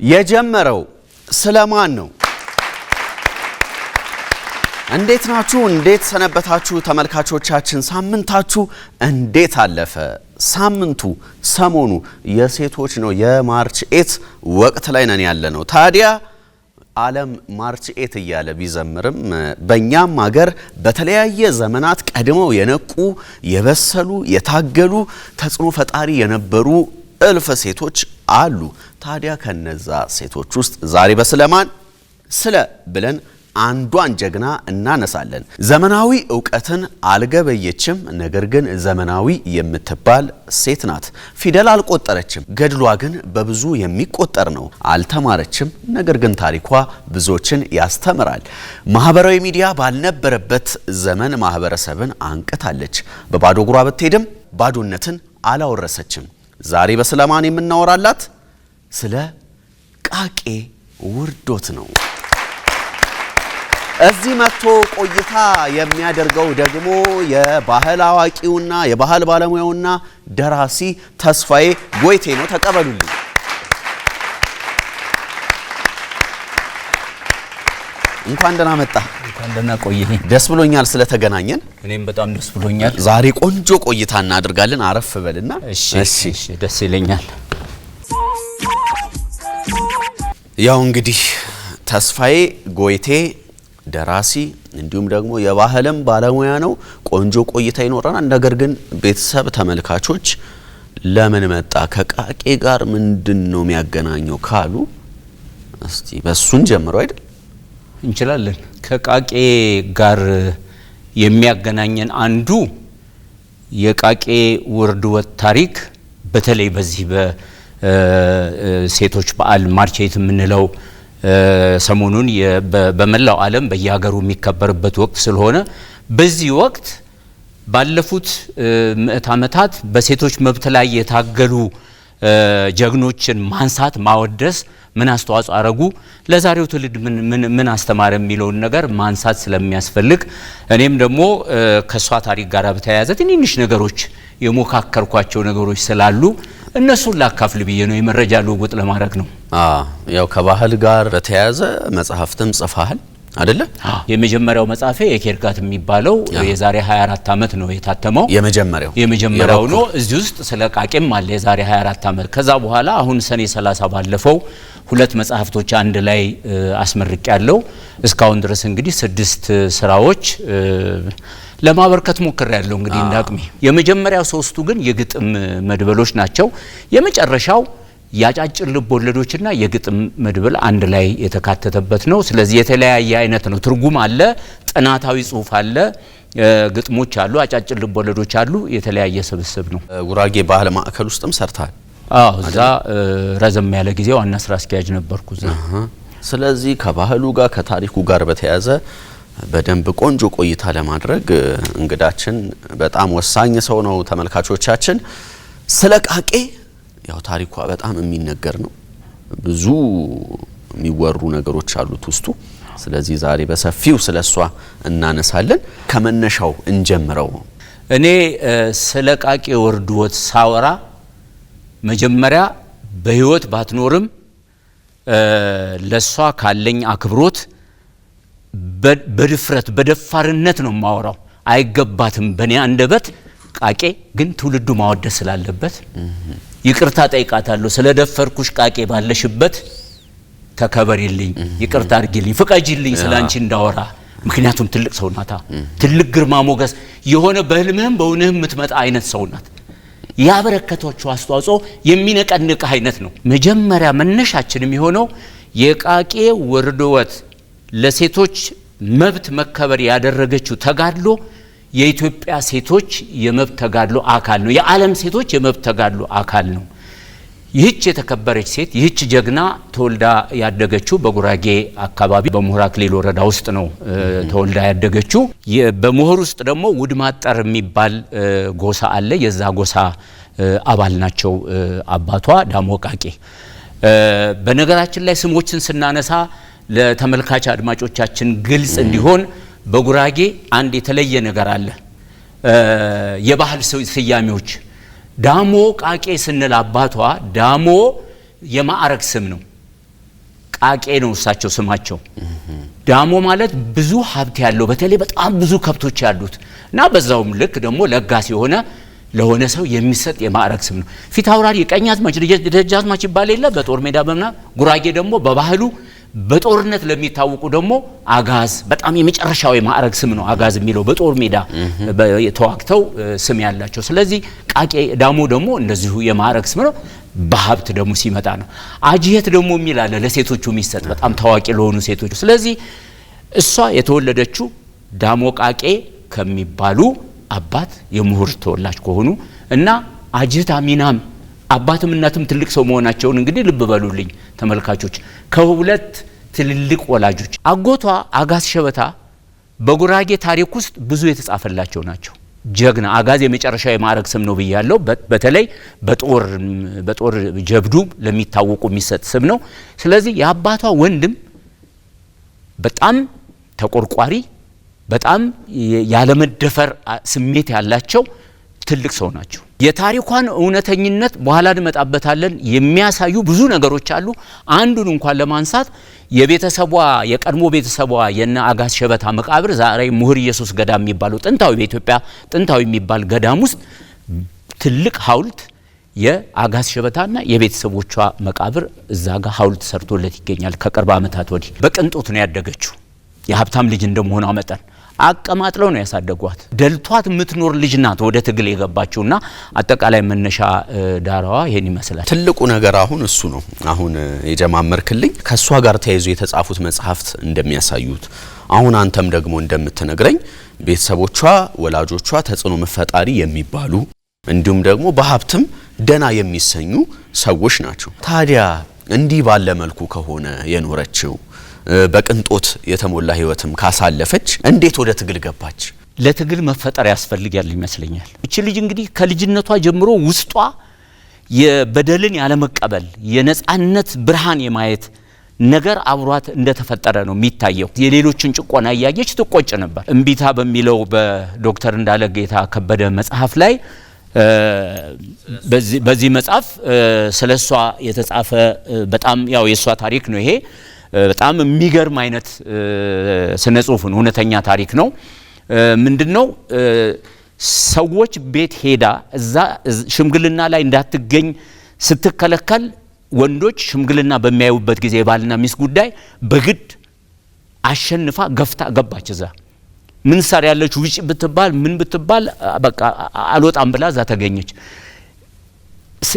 የጀመረው ስለማን ነው? እንዴት ናችሁ? እንዴት ሰነበታችሁ ተመልካቾቻችን? ሳምንታችሁ እንዴት አለፈ? ሳምንቱ ሰሞኑ የሴቶች ነው። የማርች 8 ወቅት ላይ ነን ያለነው። ታዲያ ዓለም ማርች 8 እያለ ቢዘምርም በእኛም ሀገር በተለያየ ዘመናት ቀድመው የነቁ የበሰሉ የታገሉ ተጽዕኖ ፈጣሪ የነበሩ እልፍ ሴቶች አሉ። ታዲያ ከነዛ ሴቶች ውስጥ ዛሬ በስለማን ስለ ብለን አንዷን ጀግና እናነሳለን። ዘመናዊ ዕውቀትን አልገበየችም፣ ነገር ግን ዘመናዊ የምትባል ሴት ናት። ፊደል አልቆጠረችም፣ ገድሏ ግን በብዙ የሚቆጠር ነው። አልተማረችም፣ ነገር ግን ታሪኳ ብዙዎችን ያስተምራል። ማህበራዊ ሚዲያ ባልነበረበት ዘመን ማህበረሰብን አንቅታለች። በባዶ እግሯ ብትሄድም ባዶነትን አላወረሰችም። ዛሬ በስለማን የምናወራላት ስለ ቃቄ ውርዶት ነው። እዚህ መጥቶ ቆይታ የሚያደርገው ደግሞ የባህል አዋቂውና የባህል ባለሙያውና ደራሲ ተስፋዬ ጎይቴ ነው። ተቀበሉልኝ። እንኳን ደህና መጣ። እንኳን ደህና ቆየኝ። ደስ ብሎኛል ስለተገናኘን። እኔም በጣም ደስ ብሎኛል። ዛሬ ቆንጆ ቆይታ እናደርጋለን። አረፍ በልና። እሺ፣ ደስ ይለኛል። ያው እንግዲህ ተስፋዬ ጎይቴ ደራሲ እንዲሁም ደግሞ የባህልም ባለሙያ ነው። ቆንጆ ቆይታ ይኖረናል። ነገር ግን ቤተሰብ ተመልካቾች ለምን መጣ ከቃቄ ጋር ምንድነው የሚያገናኘው ካሉ እስቲ በሱን ጀምሮ አይደል እንችላለን። ከቃቄ ጋር የሚያገናኘን አንዱ የቃቄ ውርድወት ታሪክ በተለይ በዚህ በሴቶች በዓል ማርች 8 የምንለው ሰሞኑን በመላው ዓለም በየሀገሩ የሚከበርበት ወቅት ስለሆነ በዚህ ወቅት ባለፉት ምዕት ዓመታት በሴቶች መብት ላይ የታገሉ ጀግኖችን ማንሳት ማወደስ ምን አስተዋጽኦ አረጉ፣ ለዛሬው ትውልድ ምን አስተማረ የሚለውን ነገር ማንሳት ስለሚያስፈልግ እኔም ደግሞ ከሷ ታሪክ ጋር በተያያዘ ትንንሽ ነገሮች የሞካከርኳቸው ነገሮች ስላሉ እነሱን ላካፍል ብዬ ነው። የመረጃ ልውውጥ ለማድረግ ነው። ያው ከባህል ጋር በተያያዘ መጽሐፍትም ጽፈሃል አይደለ? የመጀመሪያው መጽሐፌ የኬርጋት የሚባለው የዛሬ 24 ዓመት ነው የታተመው። የመጀመሪያው ነው። እዚህ ውስጥ ስለ ቃቄም አለ የዛሬ 24 ዓመት። ከዛ በኋላ አሁን ሰኔ 30 ባለፈው 2 መጽሐፍቶች አንድ ላይ አስመርቅ ያለው እስካሁን ድረስ እንግዲህ 6 ስራዎች ለማበርከት ሞክር ያለው እንግዲህ እንዳቅሚ። የመጀመሪያው 3ቱ ግን የግጥም መድበሎች ናቸው። የመጨረሻው ያጫጭር ልብ ወለዶችና የግጥም መድበል አንድ ላይ የተካተተበት ነው። ስለዚህ የተለያየ አይነት ነው። ትርጉም አለ፣ ጥናታዊ ጽሁፍ አለ፣ ግጥሞች አሉ፣ አጫጭር ልብ ወለዶች አሉ። የተለያየ ስብስብ ነው። ጉራጌ ባህል ማዕከል ውስጥም ሰርታል። እዛ ረዘም ያለ ጊዜ ዋና ስራ አስኪያጅ ነበርኩ እዛ። ስለዚህ ከባህሉ ጋር ከታሪኩ ጋር በተያያዘ በደንብ ቆንጆ ቆይታ ለማድረግ እንግዳችን በጣም ወሳኝ ሰው ነው። ተመልካቾቻችን ስለ ቃቄ ያው ታሪኳ በጣም የሚነገር ነው። ብዙ የሚወሩ ነገሮች አሉት ውስጡ። ስለዚህ ዛሬ በሰፊው ስለሷ እናነሳለን። ከመነሻው እንጀምረው። እኔ ስለ ቃቄ ውርድወት ሳወራ መጀመሪያ በህይወት ባትኖርም ለሷ ካለኝ አክብሮት በድፍረት በደፋርነት ነው ማወራው። አይገባትም በእኔ አንደበት። ቃቄ ግን ትውልዱ ማወደስ ስላለበት ይቅርታ ጠይቃታለሁ። ስለደፈርኩሽ ቃቄ ባለሽበት ተከበሪልኝ፣ ይቅርታ አድርጊልኝ፣ ፍቀጂልኝ ስላንቺ እንዳወራ። ምክንያቱም ትልቅ ሰው ናታ። ትልቅ ግርማ ሞገስ የሆነ በህልምህም በእውነህም የምትመጣ አይነት ሰው ናት። ያበረከተችው አስተዋጽኦ የሚነቀንቅ አይነት ነው። መጀመሪያ መነሻችን የሚሆነው የቃቄ ውርድወት ለሴቶች መብት መከበር ያደረገችው ተጋድሎ የኢትዮጵያ ሴቶች የመብት ተጋድሎ አካል ነው። የዓለም ሴቶች የመብት ተጋድሎ አካል ነው። ይህች የተከበረች ሴት ይህች ጀግና ተወልዳ ያደገችው በጉራጌ አካባቢ በሞሆር አክሊል ወረዳ ውስጥ ነው ተወልዳ ያደገችው። በሞሆር ውስጥ ደግሞ ውድማጠር የሚባል ጎሳ አለ። የዛ ጎሳ አባል ናቸው አባቷ ዳሞ ቃቄ። በነገራችን ላይ ስሞችን ስናነሳ ለተመልካች አድማጮቻችን ግልጽ እንዲሆን በጉራጌ አንድ የተለየ ነገር አለ። የባህል ስያሜዎች ዳሞ ቃቄ ስንል አባቷ ዳሞ የማዕረግ ስም ነው። ቃቄ ነው እሳቸው ስማቸው። ዳሞ ማለት ብዙ ሀብት ያለው በተለይ በጣም ብዙ ከብቶች ያሉት እና በዛውም ልክ ደግሞ ለጋስ የሆነ ለሆነ ሰው የሚሰጥ የማዕረግ ስም ነው። ፊት አውራሪ ቀኛዝማች ደጃዝማች ይባል የለ በጦር ሜዳ በመና ጉራጌ ደግሞ በባህሉ በጦርነት ለሚታወቁ ደግሞ አጋዝ በጣም የመጨረሻው የማዕረግ ስም ነው። አጋዝ የሚለው በጦር ሜዳ ተዋግተው ስም ያላቸው። ስለዚህ ቃቄ ዳሞ ደግሞ እንደዚሁ የማዕረግ ስም ነው። በሀብት ደግሞ ሲመጣ ነው። አጅየት ደግሞ የሚል አለ ለሴቶቹ የሚሰጥ በጣም ታዋቂ ለሆኑ ሴቶች። ስለዚህ እሷ የተወለደችው ዳሞ ቃቄ ከሚባሉ አባት የምሁር ተወላጅ ከሆኑ እና አጅየት አሚናም አባትም እናትም ትልቅ ሰው መሆናቸውን እንግዲህ ልብ በሉልኝ ተመልካቾች። ከሁለት ትልልቅ ወላጆች አጎቷ አጋዝ ሸበታ በጉራጌ ታሪክ ውስጥ ብዙ የተጻፈላቸው ናቸው። ጀግና አጋዝ የመጨረሻ የማዕረግ ስም ነው ብያለሁ። በተለይ በጦር ጀብዱ ለሚታወቁ የሚሰጥ ስም ነው። ስለዚህ የአባቷ ወንድም በጣም ተቆርቋሪ በጣም ያለመደፈር ስሜት ያላቸው ትልቅ ሰው ናቸው። የታሪኳን እውነተኝነት በኋላ እንመጣበታለን የሚያሳዩ ብዙ ነገሮች አሉ። አንዱን እንኳን ለማንሳት የቤተሰቧ የቀድሞ ቤተሰቧ የነ አጋዝ ሸበታ መቃብር ዛሬ ምሁር ኢየሱስ ገዳም የሚባለው ጥንታዊ በኢትዮጵያ ጥንታዊ የሚባል ገዳም ውስጥ ትልቅ ሐውልት የአጋዝ ሸበታና የቤተሰቦቿ መቃብር እዛ ጋር ሐውልት ሰርቶለት ይገኛል። ከቅርብ ዓመታት ወዲህ በቅንጦት ነው ያደገችው። የሀብታም ልጅ እንደመሆኗ መጠን አቀማጥለው ነው ያሳደጓት። ደልቷት የምትኖር ልጅ ናት ወደ ትግል የገባችውና አጠቃላይ መነሻ ዳራዋ ይሄን ይመስላል። ትልቁ ነገር አሁን እሱ ነው። አሁን የጀማመርክልኝ ከሷ ጋር ተያይዞ የተጻፉት መጽሐፍት እንደሚያሳዩት አሁን አንተም ደግሞ እንደምትነግረኝ ቤተሰቦቿ ወላጆቿ ተጽዕኖ መፈጣሪ የሚባሉ እንዲሁም ደግሞ በሀብትም ደና የሚሰኙ ሰዎች ናቸው። ታዲያ እንዲህ ባለ መልኩ ከሆነ የኖረችው በቅንጦት የተሞላ ህይወትም ካሳለፈች እንዴት ወደ ትግል ገባች? ለትግል መፈጠር ያስፈልጋል ይመስለኛል። እቺ ልጅ እንግዲህ ከልጅነቷ ጀምሮ ውስጧ የበደልን ያለመቀበል የነጻነት ብርሃን የማየት ነገር አብሯት እንደተፈጠረ ነው የሚታየው። የሌሎችን ጭቆና እያየች ትቆጭ ነበር። እምቢታ በሚለው በዶክተር እንዳለ ጌታ ከበደ መጽሐፍ ላይ በዚህ መጽሐፍ ስለሷ የተጻፈ በጣም ያው የሷ ታሪክ ነው ይሄ በጣም የሚገርም አይነት ስነ ጽሁፍ ነው። እውነተኛ ታሪክ ነው። ምንድነው ሰዎች ቤት ሄዳ እዛ ሽምግልና ላይ እንዳትገኝ ስትከለከል ወንዶች ሽምግልና በሚያዩበት ጊዜ የባልና ሚስት ጉዳይ በግድ አሸንፋ ገፍታ ገባች። እዛ ምን ሰር ያለች ውጪ ብትባል ምን ብትባል በቃ አልወጣም ብላ እዛ ተገኘች።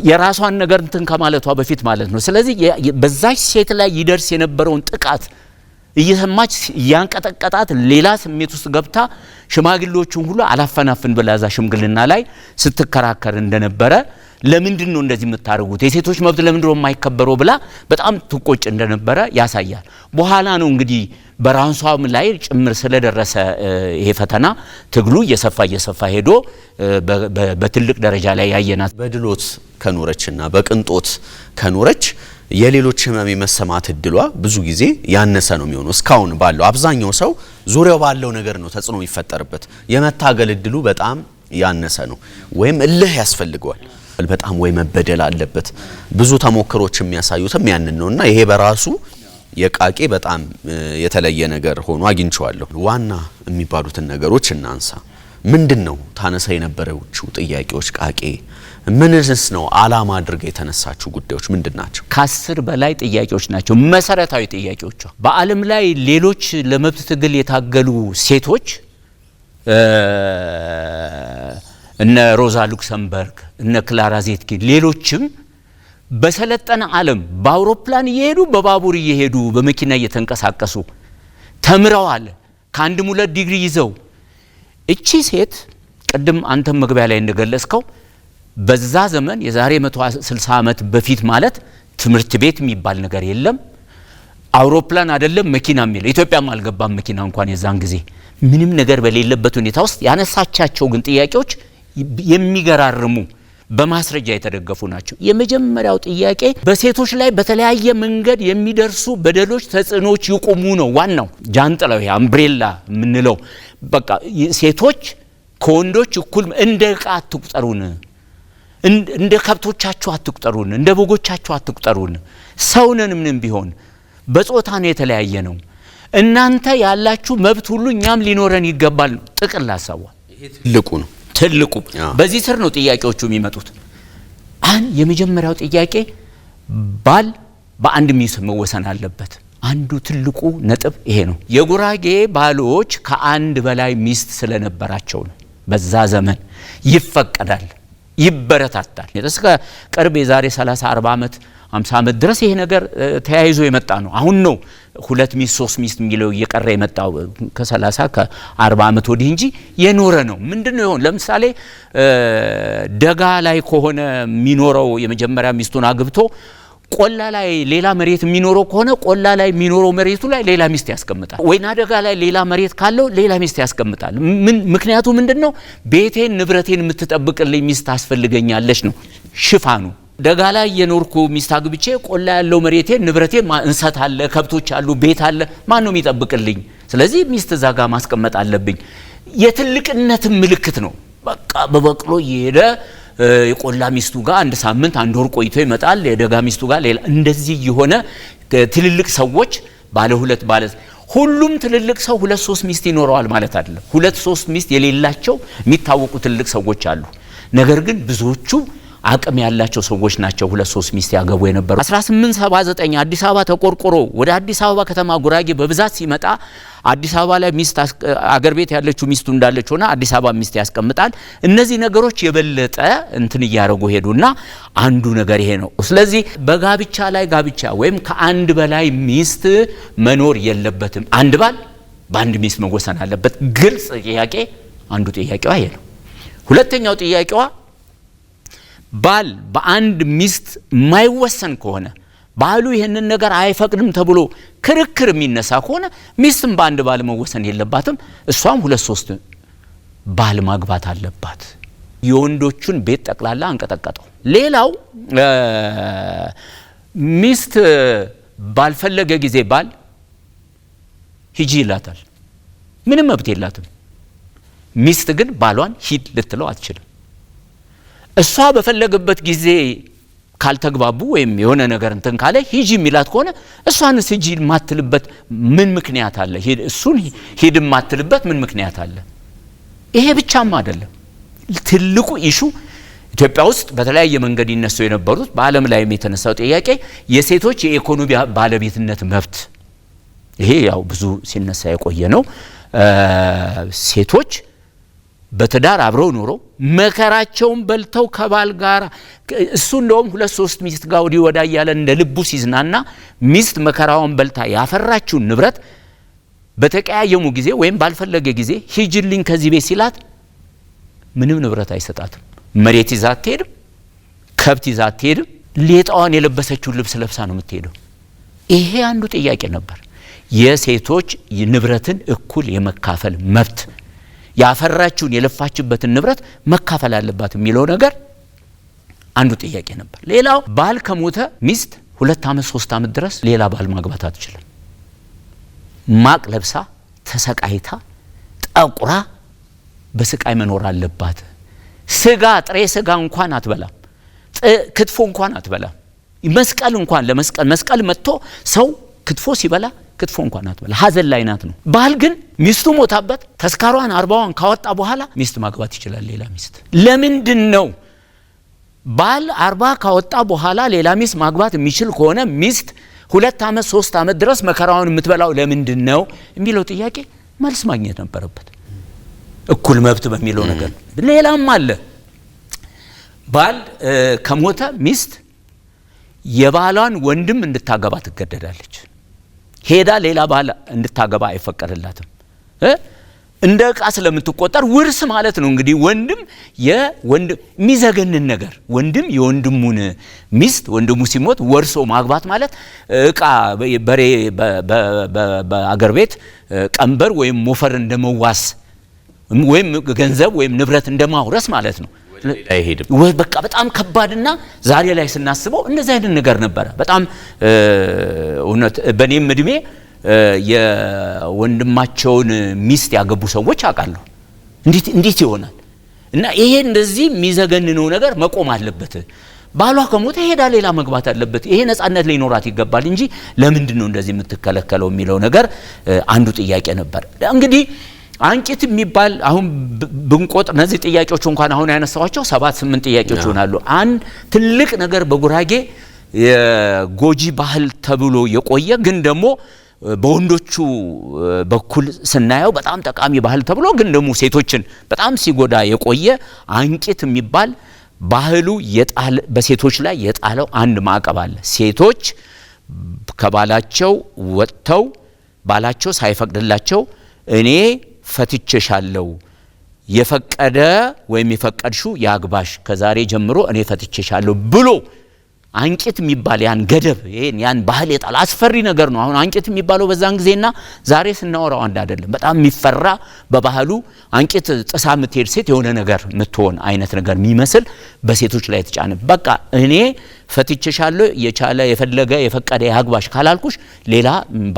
የራሷን ነገር እንትን ከማለቷ በፊት ማለት ነው። ስለዚህ በዛች ሴት ላይ ይደርስ የነበረውን ጥቃት እየሰማች ያንቀጠቀጣት ሌላ ስሜት ውስጥ ገብታ ሽማግሌዎቹን ሁሉ አላፈናፍን ብላ እዛ ሽምግልና ላይ ስትከራከር እንደነበረ ለምንድን ነው እንደዚህ የምታደርጉት የሴቶች መብት ለምንድን ነው የማይከበረው ብላ በጣም ትቆጭ እንደነበረ ያሳያል። በኋላ ነው እንግዲህ በራሷም ላይ ጭምር ስለደረሰ ይሄ ፈተና ትግሉ እየሰፋ ሄዶ በትልቅ ደረጃ ላይ ያየናት። በድሎት ከኖረችና በቅንጦት ከኖረች የሌሎች ህመም የመሰማት እድሏ ብዙ ጊዜ ያነሰ ነው የሚሆነው። እስካሁን ባለው አብዛኛው ሰው ዙሪያው ባለው ነገር ነው ተጽዕኖ የሚፈጠርበት። የመታገል እድሉ በጣም ያነሰ ነው ወይም እልህ ያስፈልገዋል። በጣም ወይ መበደል አለበት። ብዙ ተሞክሮች የሚያሳዩትም ያንን ነውና ይሄ በራሱ የቃቄ በጣም የተለየ ነገር ሆኖ አግኝቼዋለሁ። ዋና የሚባሉትን ነገሮች እናንሳ። ምንድነው ታነሳ የነበረችው ጥያቄዎች? ቃቄ ምንስ ነው አላማ አድርጋ የተነሳችው ጉዳዮች ምንድናቸው? ከ10 በላይ ጥያቄዎች ናቸው መሰረታዊ ጥያቄዎቿ። በዓለም ላይ ሌሎች ለመብት ትግል የታገሉ ሴቶች እነ ሮዛ ሉክሰምበርግ እነ ክላራ ዜትኪን ሌሎችም በሰለጠነ ዓለም በአውሮፕላን እየሄዱ በባቡር እየሄዱ በመኪና እየተንቀሳቀሱ ተምረዋል። ከአንድም 2 ዲግሪ ይዘው እቺ ሴት ቅድም አንተ መግቢያ ላይ እንደገለጽከው በዛ ዘመን የዛሬ 160 ዓመት በፊት ማለት ትምህርት ቤት የሚባል ነገር የለም። አውሮፕላን አይደለም መኪናም የለም። ኢትዮጵያም አልገባም መኪና እንኳን የዛን ጊዜ ምንም ነገር በሌለበት ሁኔታ ውስጥ ያነሳቻቸው ግን ጥያቄዎች የሚገራርሙ በማስረጃ የተደገፉ ናቸው። የመጀመሪያው ጥያቄ በሴቶች ላይ በተለያየ መንገድ የሚደርሱ በደሎች ተጽዕኖች ይቆሙ ነው። ዋናው ጃንጥላው አምብሬላ ምንለው በቃ ሴቶች ከወንዶች እኩል እንደ ዕቃ አትቁጠሩን፣ እንደ ከብቶቻችሁ አትቁጠሩን፣ እንደ በጎቻችሁ አትቁጠሩን፣ ሰውነን ምንም ቢሆን በጾታ ነው የተለያየ ነው እናንተ ያላችሁ መብት ሁሉ እኛም ሊኖረን ይገባል ጥቅል ሐሳቡ ትልቁ በዚህ ስር ነው ጥያቄዎቹ የሚመጡት የመጀመሪያው ጥያቄ ባል በአንድ ሚስት መወሰን አለበት አንዱ ትልቁ ነጥብ ይሄ ነው የጉራጌ ባሎች ከአንድ በላይ ሚስት ስለነበራቸው ነው በዛ ዘመን ይፈቀዳል ይበረታታል እስከ ቅርብ የዛሬ 30 40 ዓመት 50 ዓመት ድረስ ይሄ ነገር ተያይዞ የመጣ ነው አሁን ነው ሁለት ሚስት ሶስት ሚስት የሚለው እየቀረ የመጣው ከ30 ከ40 ዓመት ወዲህ እንጂ የኖረ ነው ምንድነው ይሆን ለምሳሌ ደጋ ላይ ከሆነ የሚኖረው የመጀመሪያ ሚስቱን አግብቶ ቆላ ላይ ሌላ መሬት የሚኖረው ከሆነ ቆላ ላይ የሚኖረው መሬቱ ላይ ሌላ ሚስት ያስቀምጣል ወይና ደጋ ላይ ሌላ መሬት ካለው ሌላ ሚስት ያስቀምጣል ምክንያቱ ምንድነው ቤቴን ንብረቴን የምትጠብቅልኝ ሚስት አስፈልገኛለች ነው ሽፋኑ ደጋ ላይ የኖርኩ ሚስት አግብቼ ቆላ ያለው መሬቴን ንብረቴን እንሰት አለ ከብቶች አሉ ቤት አለ ማን ነው የሚጠብቅልኝ ስለዚህ ሚስት ዛጋ ማስቀመጥ አለብኝ የትልቅነት ምልክት ነው በቃ በበቅሎ ይሄደ የቆላ ሚስቱ ጋር አንድ ሳምንት አንድ ወር ቆይቶ ይመጣል የደጋ ሚስቱ ጋር ሌላ እንደዚህ የሆነ ትልልቅ ሰዎች ባለ ሁለት ባለ ሁሉም ትልልቅ ሰው ሁለት ሶስት ሚስት ይኖረዋል ማለት አይደለም ሁለት ሶስት ሚስት የሌላቸው የሚታወቁ ትልልቅ ሰዎች አሉ ነገር ግን ብዙዎቹ አቅም ያላቸው ሰዎች ናቸው ሁለት ሶስት ሚስት ያገቡ የነበሩ 1879 አዲስ አበባ ተቆርቆሮ ወደ አዲስ አበባ ከተማ ጉራጌ በብዛት ሲመጣ አዲስ አበባ ላይ ሚስት አገር ቤት ያለችው ሚስቱ እንዳለች ሆነ አዲስ አበባ ሚስት ያስቀምጣል እነዚህ ነገሮች የበለጠ እንትን ያያረጉ ሄዱና አንዱ ነገር ይሄ ነው ስለዚህ በጋብቻ ላይ ጋብቻ ወይም ከአንድ በላይ ሚስት መኖር የለበትም አንድ ባል በአንድ ሚስት መወሰን አለበት ግልጽ ጥያቄ አንዱ ጥያቄዋ ይሄ ነው ሁለተኛው ጥያቄዋ ባል በአንድ ሚስት ማይወሰን ከሆነ ባሉ ይሄንን ነገር አይፈቅድም ተብሎ ክርክር የሚነሳ ከሆነ ሚስትም በአንድ ባል መወሰን የለባትም እሷም ሁለት ሶስት ባል ማግባት አለባት የወንዶቹን ቤት ጠቅላላ አንቀጠቀጠው ሌላው ሚስት ባልፈለገ ጊዜ ባል ሂጂ ይላታል ምንም መብት የላትም ሚስት ግን ባሏን ሂድ ልትለው አትችልም እሷ በፈለገበት ጊዜ ካልተግባቡ ወይም የሆነ ነገር እንትን ካለ ሂጂ ሚላት ከሆነ እሷንስ ሂጂ ማትልበት ምን ምክንያት አለ እሱን ሂድ ማትልበት ምን ምክንያት አለ ይሄ ብቻም አይደለም ትልቁ ኢሹ ኢትዮጵያ ውስጥ በተለያየ መንገድ ይነሱ የነበሩት በአለም ላይ የተነሳው ጥያቄ የሴቶች የኢኮኖሚ ባለቤትነት መብት ይሄ ያው ብዙ ሲነሳ የቆየ ነው ሴቶች በትዳር አብረው ኖሮ መከራቸውን በልተው ከባል ጋር እሱ እንደውም ሁለት ሶስት ሚስት ጋር ወዲ ወዳ ያለ እንደ ልቡ ሲዝናና ሚስት መከራውን በልታ ያፈራችው ንብረት በተቀያየሙ ጊዜ ወይም ባልፈለገ ጊዜ ሂጅልኝ ከዚህ ቤት ሲላት ምንም ንብረት አይሰጣትም መሬት ይዛ አትሄድም ከብት ይዛ አትሄድም ሌጣዋን የለበሰችው ልብስ ለብሳ ነው የምትሄደው ይሄ አንዱ ጥያቄ ነበር የሴቶች ንብረትን እኩል የመካፈል መብት ያፈራችውን የለፋችበትን ንብረት መካፈል አለባት የሚለው ነገር አንዱ ጥያቄ ነበር ሌላው ባል ከሞተ ሚስት 2 አመት 3 አመት ድረስ ሌላ ባል ማግባት አትችልም ማቅ ለብሳ ተሰቃይታ ጠቁራ በስቃይ መኖር አለባት ስጋ ጥሬ ስጋ እንኳን አትበላም ክትፎ እንኳን አትበላም መስቀል እንኳን ለመስቀል መስቀል መጥቶ ሰው ክትፎ ሲበላ ክትፎ እንኳን አትበላ ሀዘን ላይ ናት ነው ባል ግን ሚስቱ ሞታበት ተስካሯን 40ዋን ካወጣ በኋላ ሚስት ማግባት ይችላል ሌላ ሚስት ለምንድነው ባል 40 ካወጣ በኋላ ሌላ ሚስት ማግባት የሚችል ከሆነ ሚስት 2 አመት 3 አመት ድረስ መከራውን የምትበላው ለምንድነው የሚለው ጥያቄ መልስ ማግኘት ነበረበት እኩል መብት በሚለው ነገር ሌላም አለ ባል ከሞተ ሚስት የባሏን ወንድም እንድታገባ ትገደዳለች ሄዳ ሌላ ባል እንድታገባ አይፈቀድላትም እንደ ዕቃ ስለምትቆጠር ውርስ ማለት ነው እንግዲህ ወንድም የወንድም ሚዘገንን ነገር ወንድም የወንድሙን ሚስት ወንድሙ ሲሞት ወርሶ ማግባት ማለት ዕቃ በሬ በአገር ቤት ቀንበር ወይም ሞፈር እንደመዋስ ወይም ገንዘብ ወይም ንብረት እንደማውረስ ማለት ነው ወይ በቃ በጣም ከባድና ዛሬ ላይ ስናስበው እንደዛ አይነት ነገር ነበር በጣም እውነት በኔም እድሜ የወንድማቸውን ሚስት ያገቡ ሰዎች አቃለሁ እንዴት ይሆናል እና ይሄ እንደዚህ ሚዘገንነው ነገር መቆም አለበት ባሏ ከሞተ ሄዳ ሌላ መግባት አለበት። ይሄ ነጻነት ሊኖራት ይገባል እንጂ ለምንድን ነው እንደዚህ የምትከለከለው የሚለው ነገር አንዱ ጥያቄ ነበር። እንግዲህ አንቂት የሚባል አሁን ብንቆጥር እነዚህ ጥያቄዎች እንኳን አሁን ያነሳዋቸው 7-8 ጥያቄዎች ይሆናሉ። አንድ ትልቅ ነገር በጉራጌ የጎጂ ባህል ተብሎ የቆየ ግን ደግሞ በወንዶቹ በኩል ስናየው በጣም ጠቃሚ ባህል ተብሎ ግን ደግሞ ሴቶችን በጣም ሲጎዳ የቆየ አንቂት የሚባል ባህሉ በሴቶች ላይ የጣለው አንድ ማዕቀብ አለ። ሴቶች ከባላቸው ወጥተው ባላቸው ሳይፈቅድላቸው እኔ ፈትቼሻለሁ የፈቀደ ወይም የፈቀድሽው ያግባሽ ከዛሬ ጀምሮ እኔ ፈትቼሻለሁ ብሎ አንቂት የሚባል ያን ገደብ ያን ባህል የጣለ አስፈሪ ነገር ነው። አሁን አንቂት የሚባለው በዛን ጊዜና ዛሬ ስናወራው አንድ አይደለም። በጣም የሚፈራ በባህሉ አንቂት ጥሳ የምትሄድ ሴት የሆነ ነገር የምትሆን አይነት ነገር የሚመስል በሴቶች ላይ የተጫነ በቃ እኔ ፈትቼሻለሁ የቻለ የፈለገ የፈቀደ ያግባሽ ካላልኩሽ ሌላ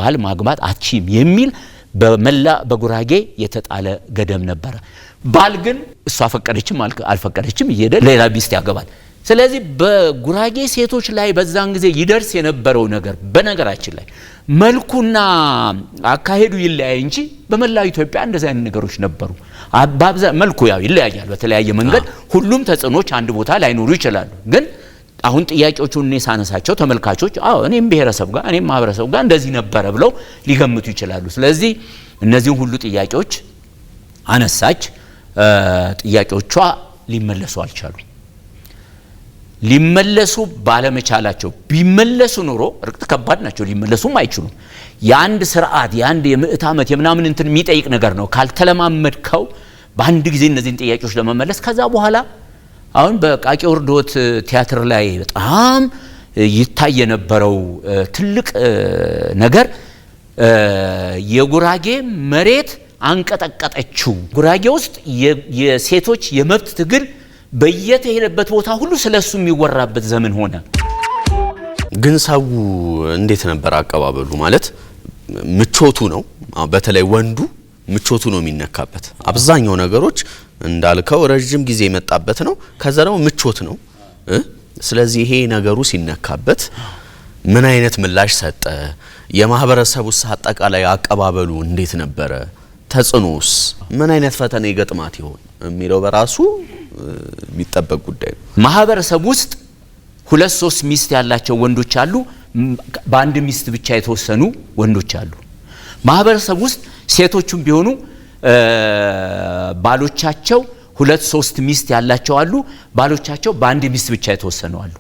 ባህል ማግባት አትችይም የሚል በመላ በጉራጌ የተጣለ ገደብ ነበር። ባል ግን እሷ ፈቀደችም አልፈቀደችም እየሄደ ሌላ ሚስት ያገባል። ስለዚህ በጉራጌ ሴቶች ላይ በዛን ጊዜ ይደርስ የነበረው ነገር በነገራችን ላይ መልኩና አካሄዱ ይለያይ እንጂ በመላው ኢትዮጵያ እንደዚህ አይነት ነገሮች ነበሩ። መልኩ ያው ይለያያል በተለያየ መንገድ ሁሉም ተጽዕኖች አንድ ቦታ ላይኖሩ ይችላሉ። ግን አሁን ጥያቄዎቹን እኔ ሳነሳቸው ተመልካቾች እኔም ብሔረሰብ ጋር እኔም ማህበረሰብ ጋር እንደዚህ ነበረ ብለው ሊገምቱ ይችላሉ። ስለዚህ እነዚህን ሁሉ ጥያቄዎች አነሳች። ጥያቄዎቿ ሊመለሱ አልቻሉም። ሊመለሱ ባለመቻላቸው ቢመለሱ ኖሮ እርግጥ ከባድ ናቸው ሊመለሱም አይችሉም። የአንድ ስርዓት የአንድ የምዕት ዓመት የምናምን እንትን የሚጠይቅ ነገር ነው። ካልተለማመድከው በአንድ ጊዜ እነዚህን ጥያቄዎች ለመመለስ ከዛ በኋላ አሁን በቃቂ ወርዶት ቲያትር ላይ በጣም ይታይ የነበረው ትልቅ ነገር የጉራጌ መሬት አንቀጠቀጠችው። ጉራጌ ውስጥ የሴቶች የመብት ትግል በየተሄደበት ቦታ ሁሉ ስለሱ የሚወራበት ዘመን ሆነ። ግን ሰው እንዴት ነበር አቀባበሉ? ማለት ምቾቱ ነው። በተለይ ወንዱ ምቾቱ ነው የሚነካበት። አብዛኛው ነገሮች እንዳልከው ረጅም ጊዜ የመጣበት ነው። ከዛ ደግሞ ምቾት ነው። ስለዚህ ይሄ ነገሩ ሲነካበት ምን አይነት ምላሽ ሰጠ? የማህበረሰቡስ አጠቃላይ አቀባበሉ እንዴት ነበረ? ተጽዕኖስ ምን አይነት ፈተና ይገጥማት ይሆን የሚለው በራሱ የሚጠበቅ ጉዳይ ነው። ማህበረሰብ ውስጥ 2-3 ሚስት ያላቸው ወንዶች አሉ። በአንድ ሚስት ብቻ የተወሰኑ ወንዶች አሉ። ማህበረሰብ ውስጥ ሴቶቹም ቢሆኑ ባሎቻቸው 2-3 ሚስት ያላቸው አሉ። ባሎቻቸው በአንድ ሚስት ብቻ የተወሰኑ አሉ።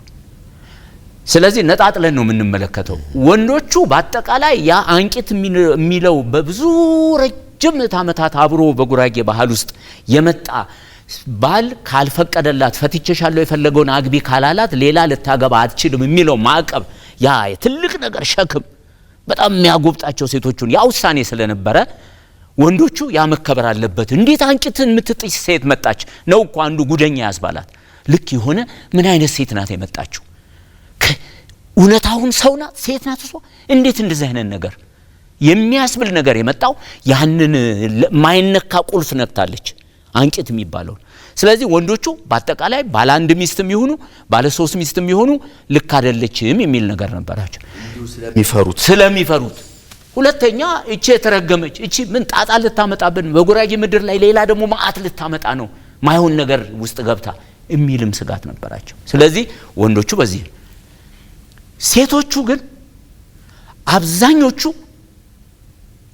ስለዚህ ነጣጥለን ነው የምንመለከተው። ወንዶቹ በአጠቃላይ ያ አንቂት የሚለው በብዙ ረጅም ዓመታት አብሮ በጉራጌ ባህል ውስጥ የመጣ ባል ካልፈቀደላት ፈትቼሻለሁ የፈለገውን አግቢ ካላላት ሌላ ልታገባ አትችልም የሚለው ማዕቀብ ያ ትልቅ ነገር ሸክም በጣም የሚያጎብጣቸው ሴቶቹን ያ ውሳኔ ስለነበረ ወንዶቹ ያ መከበር አለበት። እንዴት አንቂትን የምትጥሽ ሴት መጣች ነው እኮ አንዱ ጉደኛ ያስባላት። ልክ የሆነ ምን አይነት ሴት ናት የመጣችው? እውነታውን ሰው ናት ሴት ናት እሷ? እንዴት እንደዚህ አይነት ነገር የሚያስብል ነገር የመጣው ያንን ማይነካ ቁልፍ ነክታለች አንቂት የሚባለው። ስለዚህ ወንዶቹ በአጠቃላይ ባለ አንድ ሚስትም ይሁኑ ባለ 3 ሚስትም ይሁኑ ልክ አይደለችም የሚል ነገር ነበራቸው ስለሚፈሩት። ሁለተኛ እቺ የተረገመች እቺ ምን ጣጣ ልታመጣብን በጉራጌ ምድር ላይ ሌላ ደግሞ ማአት ልታመጣ ነው ማይሆን ነገር ውስጥ ገብታ የሚልም ስጋት ነበራቸው። ስለዚህ ወንዶቹ በዚህ ሴቶቹ ግን አብዛኞቹ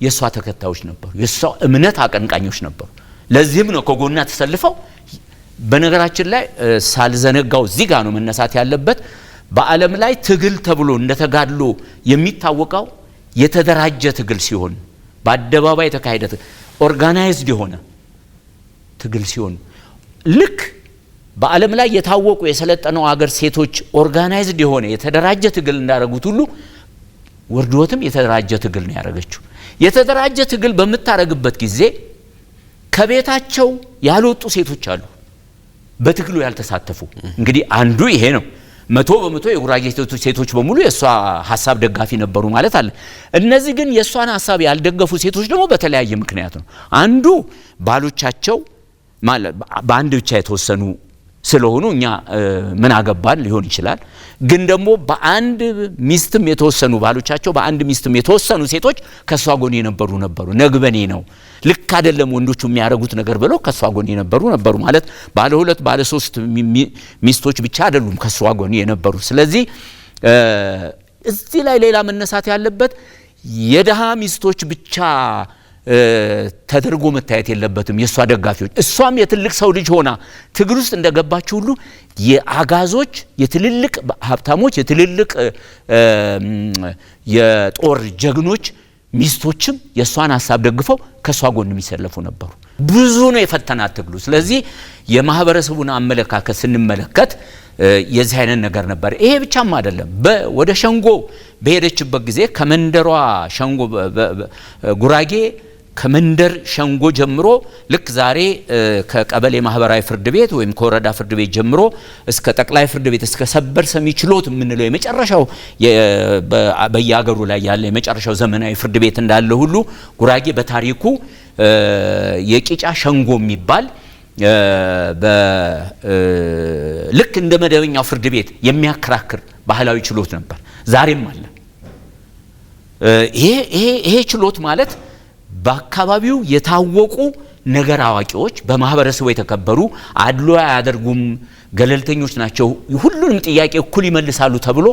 የሷ ተከታዮች ነበሩ፣ የሷ እምነት አቀንቃኞች ነበሩ። ለዚህም ነው ከጎና ተሰልፈው በነገራችን ላይ ሳልዘነጋው እዚህ ጋር ነው መነሳት ያለበት። በዓለም ላይ ትግል ተብሎ እንደተጋድሎ የሚታወቀው የተደራጀ ትግል ሲሆን በአደባባይ የተካሄደ ኦርጋናይዝድ የሆነ ትግል ሲሆን ልክ በዓለም ላይ የታወቁ የሰለጠነው አገር ሴቶች ኦርጋናይዝድ የሆነ የተደራጀ ትግል እንዳደረጉት ሁሉ ወርዶትም የተደራጀ ትግል ነው ያደረገችው። የተደራጀ ትግል በመታረግበት ጊዜ ከቤታቸው ያልወጡ ሴቶች አሉ፣ በትግሉ ያልተሳተፉ። እንግዲህ አንዱ ይሄ ነው። 100% የጉራጌ ሴቶች በሙሉ የሷ ሐሳብ ደጋፊ ነበሩ ማለት አለ። እነዚህ ግን የሷን ሐሳብ ያልደገፉ ሴቶች ደግሞ በተለያየ ምክንያት ነው። አንዱ ባሎቻቸው ማለት በአንድ ብቻ የተወሰኑ ስለሆኑ እኛ ምን አገባን ሊሆን ይችላል። ግን ደግሞ በአንድ ሚስትም የተወሰኑ ባሎቻቸው በአንድ ሚስትም የተወሰኑ ሴቶች ከሷ ጎን የነበሩ ነግበኔ ነው ልክ አይደለም ወንዶቹ የሚያደርጉት ነገር ብለው ከሷ ጎን የነበሩ ማለት ባለ 2 ባለ 3 ሚስቶች ብቻ አይደሉም ከሷ ጎን የነበሩ። ስለዚህ እዚህ ላይ ሌላ መነሳት ያለበት የደሃ ሚስቶች ብቻ ተደርጎ መታየት የለበትም። የሷ ደጋፊዎች እሷም የትልቅ ሰው ልጅ ሆና ትግል ውስጥ እንደገባች ሁሉ የአጋዞች የትልልቅ ሀብታሞች የትልልቅ የጦር ጀግኖች ሚስቶችም የሷን ሐሳብ ደግፈው ከሷ ጎን የሚሰለፉ ነበሩ። ብዙ ነው የፈተናት ትግሉ። ስለዚህ የማህበረሰቡን አመለካከት ስንመለከት የዚህ አይነት ነገር ነበር። ይሄ ብቻም አይደለም። ወደ ሸንጎ በሄደችበት ጊዜ ከመንደሯ ሸንጎ ጉራጌ ከመንደር ሸንጎ ጀምሮ ልክ ዛሬ ከቀበሌ ማህበራዊ ፍርድ ቤት ወይም ከወረዳ ፍርድ ቤት ጀምሮ እስከ ጠቅላይ ፍርድ ቤት እስከ ሰበር ሰሚ ችሎት የምንለው የመጨረሻው በየሀገሩ ላይ ያለ የመጨረሻው ዘመናዊ ፍርድ ቤት እንዳለ ሁሉ ጉራጌ በታሪኩ የቂጫ ሸንጎ የሚባል ልክ እንደ መደበኛው ፍርድ ቤት የሚያከራክር ባህላዊ ችሎት ነበር። ዛሬም አለ። ይሄ ችሎት ማለት በአካባቢው የታወቁ ነገር አዋቂዎች በማህበረሰቡ የተከበሩ አድሎ አያደርጉም ገለልተኞች ናቸው ሁሉንም ጥያቄ እኩል ይመልሳሉ ተብሎ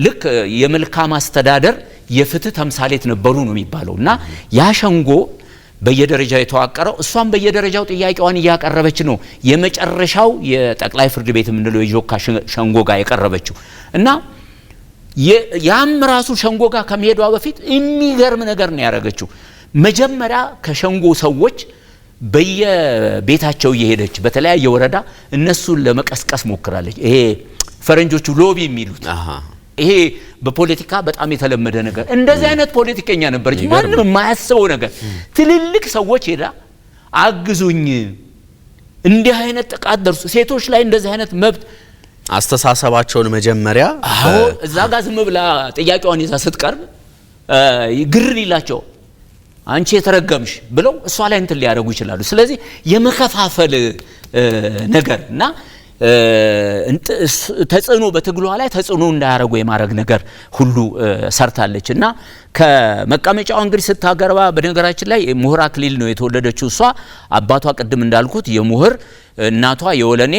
ልክ የመልካም አስተዳደር የፍትህ ተምሳሌት ነበሩ ነው የሚባለውና ያ ሸንጎ በየደረጃው የተዋቀረው እሷም በየደረጃው ጥያቄዋን እያቀረበች ነው የመጨረሻው የጠቅላይ ፍርድ ቤት የምንለው የጆካ ሸንጎ ጋር የቀረበችው እና ያም ራሱ ሸንጎ ጋር ከመሄዷ በፊት የሚገርም ነገር ነው ያደረገችው። መጀመሪያ ከሸንጎ ሰዎች በየቤታቸው እየሄደች በተለያየ ወረዳ እነሱን ለመቀስቀስ ሞክራለች። ይሄ ፈረንጆቹ ሎቢ የሚሉት ይሄ በፖለቲካ በጣም የተለመደ ነገር እንደዚህ አይነት ፖለቲከኛ ነበረች። ማንም የማያስበው ነገር ትልልቅ ሰዎች ሄዳ አግዙኝ እንዲህ አይነት ጥቃት ደርሶ ሴቶች ላይ እንደዚህ አይነት መብት አስተሳሰባቸውን መጀመሪያ እዛ ጋር ዝም ብላ ጥያቄዋን ይዛ ስትቀርብ ግር ይላቸው አንቺ የተረገምሽ ብለው እሷ ላይ እንትን ሊያደርጉ ይችላሉ። ስለዚህ የመከፋፈል ነገር እና ተጽዕኖ በትግሏ ላይ ተጽዕኖ እንዳያረጉ የማረግ ነገር ሁሉ ሰርታለች እና ከመቀመጫው እንግዲህ ስታገርባ በነገራችን ላይ ምሁር አክሊል ነው የተወለደችው። እሷ አባቷ ቅድም እንዳልኩት የምሁር እናቷ የወለኔ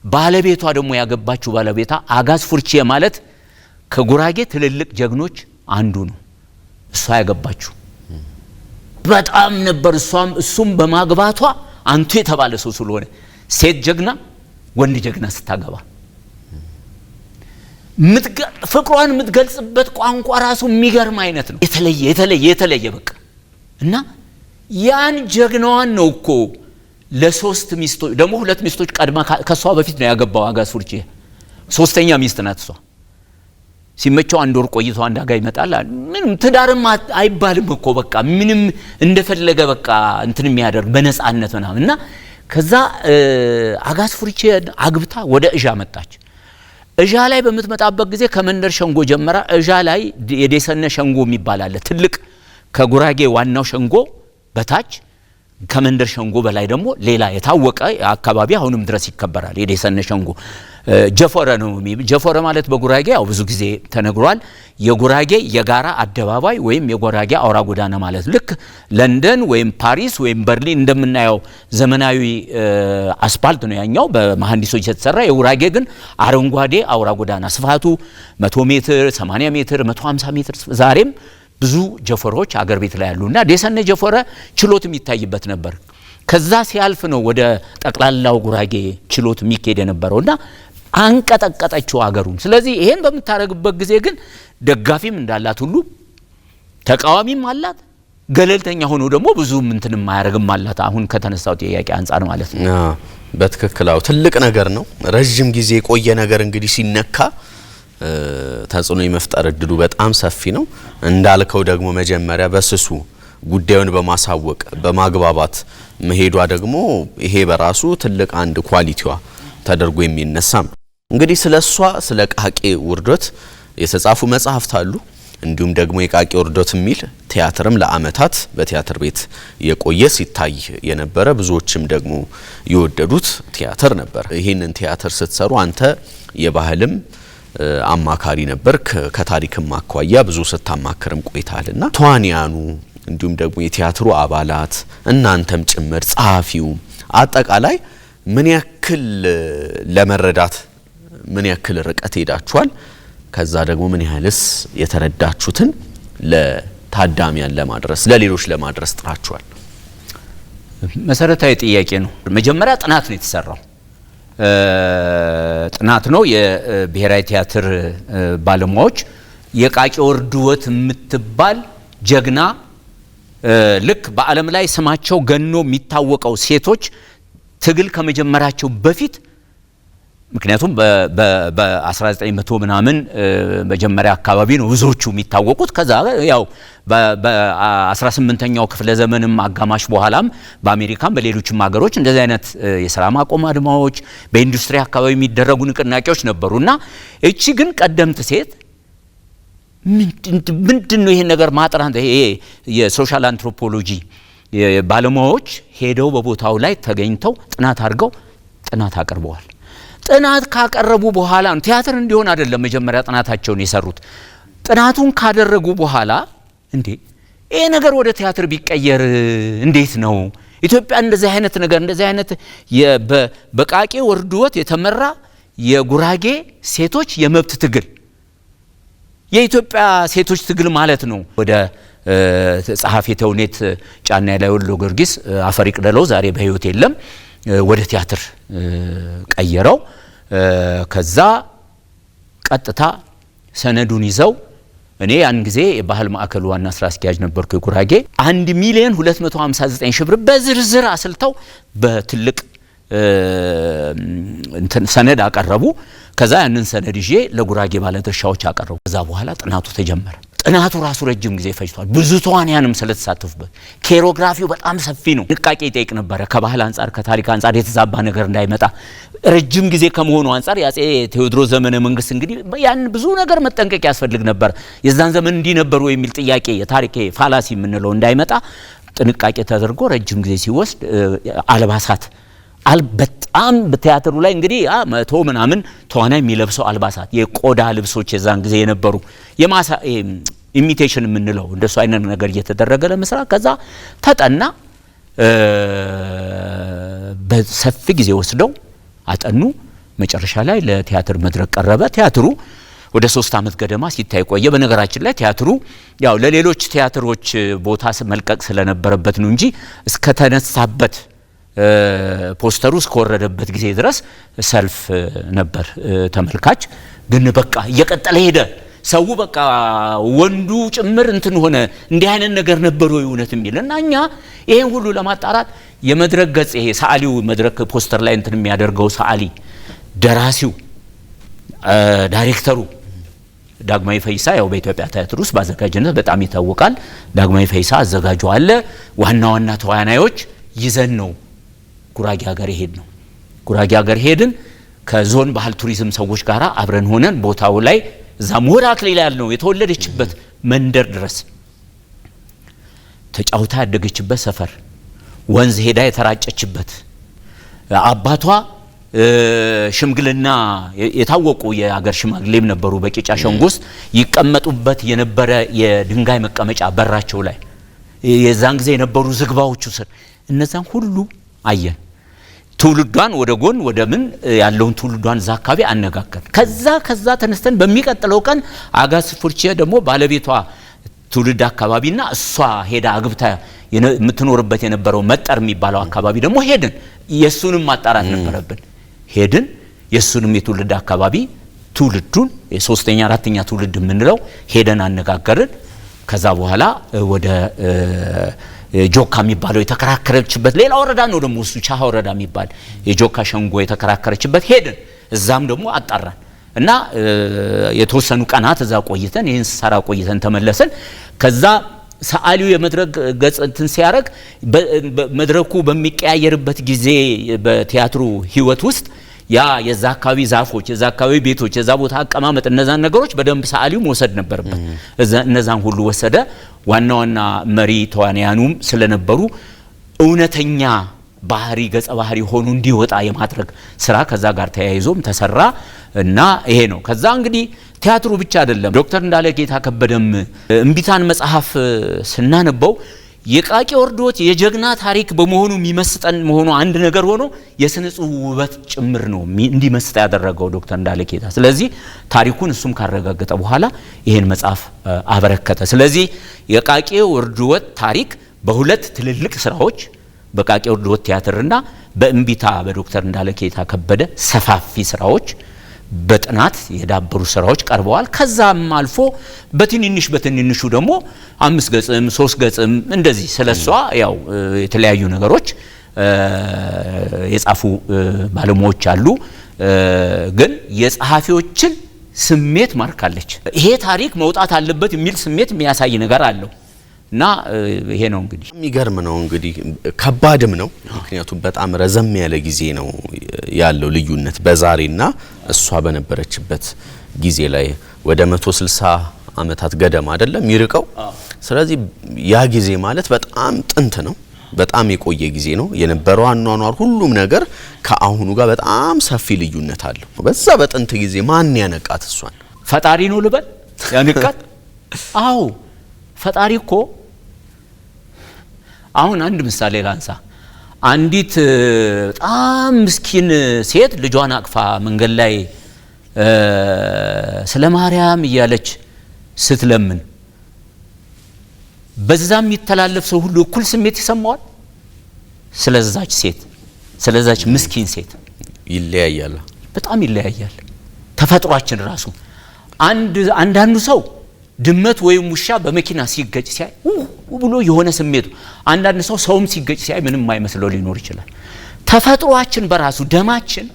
ባለቤቷ ደግሞ ያገባችው ባለቤታ አጋዝ ፉርቼ ማለት ከጉራጌ ትልልቅ ጀግኖች አንዱ ነው። እሷ ያገባችው በጣም ነበር። እሱም በማግባቷ አንቱ የተባለ ሰው ስለሆነ ሴት ጀግና ወንድ ጀግና ስታገባ ፍቅሯን የምትገልጽበት ቋንቋ ራሱ የሚገርም አይነት ነው። የተለየ በቃ እና ያን ጀግናዋን ነው እኮ ለሶስት ሚስቶች ደግሞ 2 ሚስቶች ቀድማ ከሷ በፊት ነው ያገባው አጋዝ ፉርቼ። ሶስተኛ ሚስት ናት እሷ። ሲመቸው አንድ ወር ቆይቶ አንድ አጋ ይመጣል። ምንም ትዳርም አይባልም እኮ በቃ ምንም እንደፈለገ በቃ እንትን የሚያደርግ በነፃነት ምናምንና ከዛ አጋዝ ፉርቼ አግብታ ወደ እዣ መጣች። እዣ ላይ በመትመጣበት ጊዜ ከመንደር ሸንጎ ጀመራ። እዣ ላይ የዴሰነ ሸንጎ የሚባል አለ ትልቅ ከጉራጌ ዋናው ሸንጎ በታች ከመንደር ሸንጎ በላይ ደግሞ ሌላ የታወቀ አካባቢ አሁንም ድረስ ይከበራል። የዴሰነ ሸንጎ ጀፎረ ነው። ጀፎረ ማለት በጉራጌ ያው ብዙ ጊዜ ተነግሯል። የጉራጌ የጋራ አደባባይ ወይም የጉራጌ አውራ ጎዳና ማለት ልክ ለንደን ወይም ፓሪስ ወይም በርሊን እንደምናየው ዘመናዊ አስፓልት ነው ያኛው በመሐንዲሶች የተሰራ። የጉራጌ ግን አረንጓዴ አውራ ጎዳና ስፋቱ 100 ሜትር 80 ሜትር 150 ሜትር ዛሬም ብዙ ጀፎሮች አገር ቤት ላይ ያሉና ዴሰነ ጀፎረ ችሎት የሚታይበት ነበር። ከዛ ሲያልፍ ነው ወደ ጠቅላላው ጉራጌ ችሎት የሚኬድ የነበረውና አንቀጠቀጠችው አገሩን። ስለዚህ ይሄን በመታረግበት ጊዜ ግን ደጋፊም እንዳላት ሁሉ ተቃዋሚም አላት፣ ገለልተኛ ሆኖ ደግሞ ብዙ ምንትንም ማያረግም አላት። አሁን ከተነሳው ጥያቄ አንፃር ማለት ነው። በትክክላው ትልቅ ነገር ነው። ረጅም ጊዜ የቆየ ነገር እንግዲህ ሲነካ ተጽዕኖ የመፍጠር እድሉ በጣም ሰፊ ነው። እንዳልከው ደግሞ መጀመሪያ በስሱ ጉዳዩን በማሳወቅ በማግባባት መሄዷ ደግሞ ይሄ በራሱ ትልቅ አንድ ኳሊቲዋ ተደርጎ የሚነሳም። እንግዲህ ስለሷ ስለ ቃቄ ውርደት የተጻፉ መጽሐፍት አሉ። እንዲሁም ደግሞ የቃቂ ወርዶት የሚል ቲያትርም ለአመታት በቲያትር ቤት የቆየ ሲታይ የነበረ ብዙዎችም ደግሞ የወደዱት ቲያትር ነበር። ይህንን ቲያትር ስትሰሩ አንተ የባህልም አማካሪ ነበር፣ ከታሪክም አኳያ ብዙ ስታማክርም ቆይታልና ተዋንያኑ እንዲሁም ደግሞ የቲያትሩ አባላት እናንተም ጭምር ጸሐፊው አጠቃላይ ምን ያክል ለመረዳት ምን ያክል ርቀት ሄዳችኋል? ከዛ ደግሞ ምን ያህልስ የተረዳችሁትን ለታዳሚያን ለማድረስ ለሌሎች ለማድረስ ጥራችኋል? መሰረታዊ ጥያቄ ነው። መጀመሪያ ጥናት ነው የተሰራው። ጥናት ነው የብሔራዊ ቲያትር ባለሙያዎች የቃቂ ወርድወት የምትባል ጀግና ልክ በዓለም ላይ ስማቸው ገኖ የሚታወቀው ሴቶች ትግል ከመጀመራቸው በፊት ምክንያቱም በ1900 ምናምን መጀመሪያ አካባቢ ነው ብዙዎቹ የሚታወቁት። ከዛ ያው በ18ኛው ክፍለ ዘመንም አጋማሽ በኋላም በአሜሪካም በሌሎችም ሀገሮች እንደዚህ አይነት የሥራ ማቆም አድማዎች በኢንዱስትሪ አካባቢ የሚደረጉ ንቅናቄዎች ነበሩና እቺ ግን ቀደምት ሴት ምንድነው ይሄን ነገር ማጥራት ይሄ የሶሻል አንትሮፖሎጂ ባለሙያዎች ሄደው በቦታው ላይ ተገኝተው ጥናት አድርገው ጥናት አቀርበዋል። ጥናት ካቀረቡ በኋላ ቲያትር እንዲሆን አይደለም መጀመሪያ ጥናታቸውን የሰሩት። ጥናቱን ካደረጉ በኋላ እንዴ ይሄ ነገር ወደ ቲያትር ቢቀየር እንዴት ነው? ኢትዮጵያ እንደዚህ አይነት ነገር እንደዚህ አይነት በቃቂ ወርድወት የተመራ የጉራጌ ሴቶች የመብት ትግል የኢትዮጵያ ሴቶች ትግል ማለት ነው። ወደ ጸሐፊ ተውኔት ጫና ላይ ወሎ ጊዮርጊስ አፈር ይቅደለው ዛሬ በህይወት የለም ወደ ቲያትር ቀየረው። ከዛ ቀጥታ ሰነዱን ይዘው እኔ ያን ጊዜ የባህል ማዕከሉ ዋና ስራ አስኪያጅ ነበርኩ። የጉራጌ 1,259,000 ብር በዝርዝር አስልተው በትልቅ ሰነድ አቀረቡ። ከዛ ያንን ሰነድ ይዤ ለጉራጌ ባለድርሻዎች አቀረቡ። ከዛ በኋላ ጥናቱ ተጀመረ። ጥናቱ ራሱ ረጅም ጊዜ ፈጅቷል። ብዙ ተዋንያንም ስለተሳተፉበት ኬሮግራፊው በጣም ሰፊ ነው። ንቃቄ ይጠይቅ ነበረ። ከባህል አንጻር ከታሪክ አንጻር የተዛባ ነገር እንዳይመጣ ረጅም ጊዜ ከመሆኑ አንጻር የአጼ ቴዎድሮስ ዘመነ መንግስት እንግዲህ ያን ብዙ ነገር መጠንቀቅ ያስፈልግ ነበር። የዛን ዘመን እንዲነበሩ የሚል ጥያቄ የታሪክ ፋላሲ የምንለው እንዳይመጣ ጥንቃቄ ተደርጎ ረጅም ጊዜ ሲወስድ አልባሳት በጣም በቲያትሩ ላይ እንግዲህ 100 ምናምን ተዋናይ የሚለብሰው አልባሳት የቆዳ ልብሶች የዛን ጊዜ የነበሩ የማሳ ኢሚቴሽን የምንለው እንደሱ አይነት ነገር እየተደረገ ለመስራት ከዛ ተጠና። በሰፊ ጊዜ ወስደው አጠኑ። መጨረሻ ላይ ለቲያትር መድረክ ቀረበ። ቲያትሩ ወደ 3 አመት ገደማ ሲታይ ቆየ። በነገራችን ላይ ቲያትሩ ያው ለሌሎች ቲያትሮች ቦታ መልቀቅ ስለነበረበት ነው እንጂ እስከ ተነሳበት ፖስተሩ እስከወረደበት ጊዜ ድረስ ሰልፍ ነበር ተመልካች። ግን በቃ እየቀጠለ ሄደ። ሰው በቃ ወንዱ ጭምር እንትን ሆነ። እንዲህ አይነት ነገር ነበር ወይ እውነት የሚልና እኛ ይሄን ሁሉ ለማጣራት የመድረክ ገጽ ይሄ ሰዓሊው መድረክ ፖስተር ላይ እንትን የሚያደርገው ሰዓሊ፣ ደራሲው፣ ዳይሬክተሩ ዳግማዊ ፈይሳ ያው በኢትዮጵያ ቲያትር ውስጥ ባዘጋጅነት በጣም ይታወቃል። ዳግማዊ ፈይሳ አዘጋጁ አለ። ዋና ዋና ተዋናዮች ይዘን ነው ጉራጌ ሀገር ሄድ ነው። ጉራጌ ሀገር ሄድን ከዞን ባህል ቱሪዝም ሰዎች ጋር አብረን ሆነን ቦታው ላይ እዛ ሞራ አክሊል ያልነው የተወለደችበት መንደር ድረስ ተጫውታ ያደገችበት ሰፈር ወንዝ ሄዳ የተራጨችበት አባቷ ሽምግልና የታወቁ የሀገር ሽማግሌም ነበሩ። በቂጫ ሸንጎ ውስጥ ይቀመጡበት የነበረ የድንጋይ መቀመጫ በራቸው ላይ የዛን ጊዜ የነበሩ ዝግባዎቹ ስር እነዛን ሁሉ አየን። ትውልዷን ወደ ጎን ወደ ምን ያለውን ትውልዷን ዛካቢ አነጋገር። ከዛ ተነስተን በሚቀጥለው ቀን አጋስ ፉርቼ ደግሞ ባለቤቷ ትውልድ አካባቢና እሷ ሄዳ አግብታ የምትኖርበት የነበረው መጠር የሚባለው አካባቢ ደግሞ ሄድን። የሱንም ማጣራት ነበረብን። ሄድን የሱንም የትውልድ አካባቢ ትውልዱን የሶስተኛ አራተኛ ትውልድ የምንለው ሄደን አነጋገርን። ከዛ በኋላ ወደ ጆካ የሚባለው የተከራከረችበት ሌላ ወረዳ ነው ደግሞ እሱ ቻሃ ወረዳ የሚባል የጆካ ሸንጎ የተከራከረችበት ሄድን። እዛም ደግሞ አጣራን እና የተወሰኑ ቀናት እዛ ቆይተን ይህን ሰራ ቆይተን ተመለስን። ከዛ ሰዓሊው የመድረክ ገጽ እንትን ሲያረግ መድረኩ በሚቀያየርበት ጊዜ በቲያትሩ ህይወት ውስጥ ያ የዛ አካባቢ ዛፎች የዛ አካባቢ ቤቶች የዛ ቦታ አቀማመጥ እነዛን ነገሮች በደንብ ሰዓሊው መውሰድ ነበረበት። እነዛን ሁሉ ወሰደ። ዋና ዋና መሪ ተዋንያኑም ስለነበሩ እውነተኛ ባህሪ ገጸ ባህሪ ሆኑ እንዲወጣ የማድረግ ስራ ከዛ ጋር ተያይዞም ተሰራ እና ይሄ ነው። ከዛ እንግዲህ ቲያትሩ ብቻ አይደለም። ዶክተር እንዳለጌታ ከበደም እምቢታን መጽሐፍ ስናነበው የቃቂ ወርዶት የጀግና ታሪክ በመሆኑ የሚመስጠን መሆኑ አንድ ነገር ሆኖ የስነ ጽሁፍ ውበት ጭምር ነው እንዲመስጥ ያደረገው ዶክተር እንዳለጌታ። ስለዚህ ታሪኩን እሱም ካረጋገጠ በኋላ ይሄን መጽሐፍ አበረከተ። ስለዚህ የቃቂ ወርዶት ታሪክ በሁለት ትልልቅ ስራዎች በቃቂ ወርዶት ቲያትርና በእምቢታ በዶክተር እንዳለጌታ ከበደ ሰፋፊ ስራዎች በጥናት የዳበሩ ስራዎች ቀርበዋል። ከዛም አልፎ በትንንሹ ደግሞ 5 ገጽም 3 ገጽም እንደዚህ ስለሷ ያው የተለያዩ ነገሮች የጻፉ ባለሙያዎች አሉ። ግን የጸሐፊዎችን ስሜት ማርካለች። ይሄ ታሪክ መውጣት አለበት የሚል ስሜት የሚያሳይ ነገር አለው እና ይሄ ነው እንግዲህ የሚገርም ነው። እንግዲህ ከባድም ነው፣ ምክንያቱም በጣም ረዘም ያለ ጊዜ ነው ያለው ልዩነት በዛሬና እሷ በነበረችበት ጊዜ ላይ ወደ 160 አመታት ገደማ አይደለም ይርቀው። ስለዚህ ያ ጊዜ ማለት በጣም ጥንት ነው፣ በጣም የቆየ ጊዜ ነው የነበረው። አኗኗር ሁሉም ነገር ከአሁኑ ጋር በጣም ሰፊ ልዩነት አለው። በዛ በጥንት ጊዜ ማን ያነቃት? እሷን ፈጣሪ ነው ልበል ያነቃት? አዎ ፈጣሪ እኮ አሁን አንድ ምሳሌ ላንሳ። አንዲት በጣም ምስኪን ሴት ልጇን አቅፋ መንገድ ላይ ስለ ማርያም እያለች ስትለምን በዛም የሚተላለፍ ሰው ሁሉ እኩል ስሜት ይሰማዋል? ስለዛች ሴት ስለዛች ምስኪን ሴት ይለያያል፣ በጣም ይለያያል። ተፈጥሯችን ራሱ አንዳንዱ ሰው ድመት ወይም ውሻ በመኪና ሲገጭ ሲያይ ብሎ የሆነ ስሜቱ፣ አንዳንድ ሰው ሰውም ሲገጭ ሲያይ ምንም የማይመስለው ሊኖር ይችላል። ተፈጥሯችን በራሱ ደማችን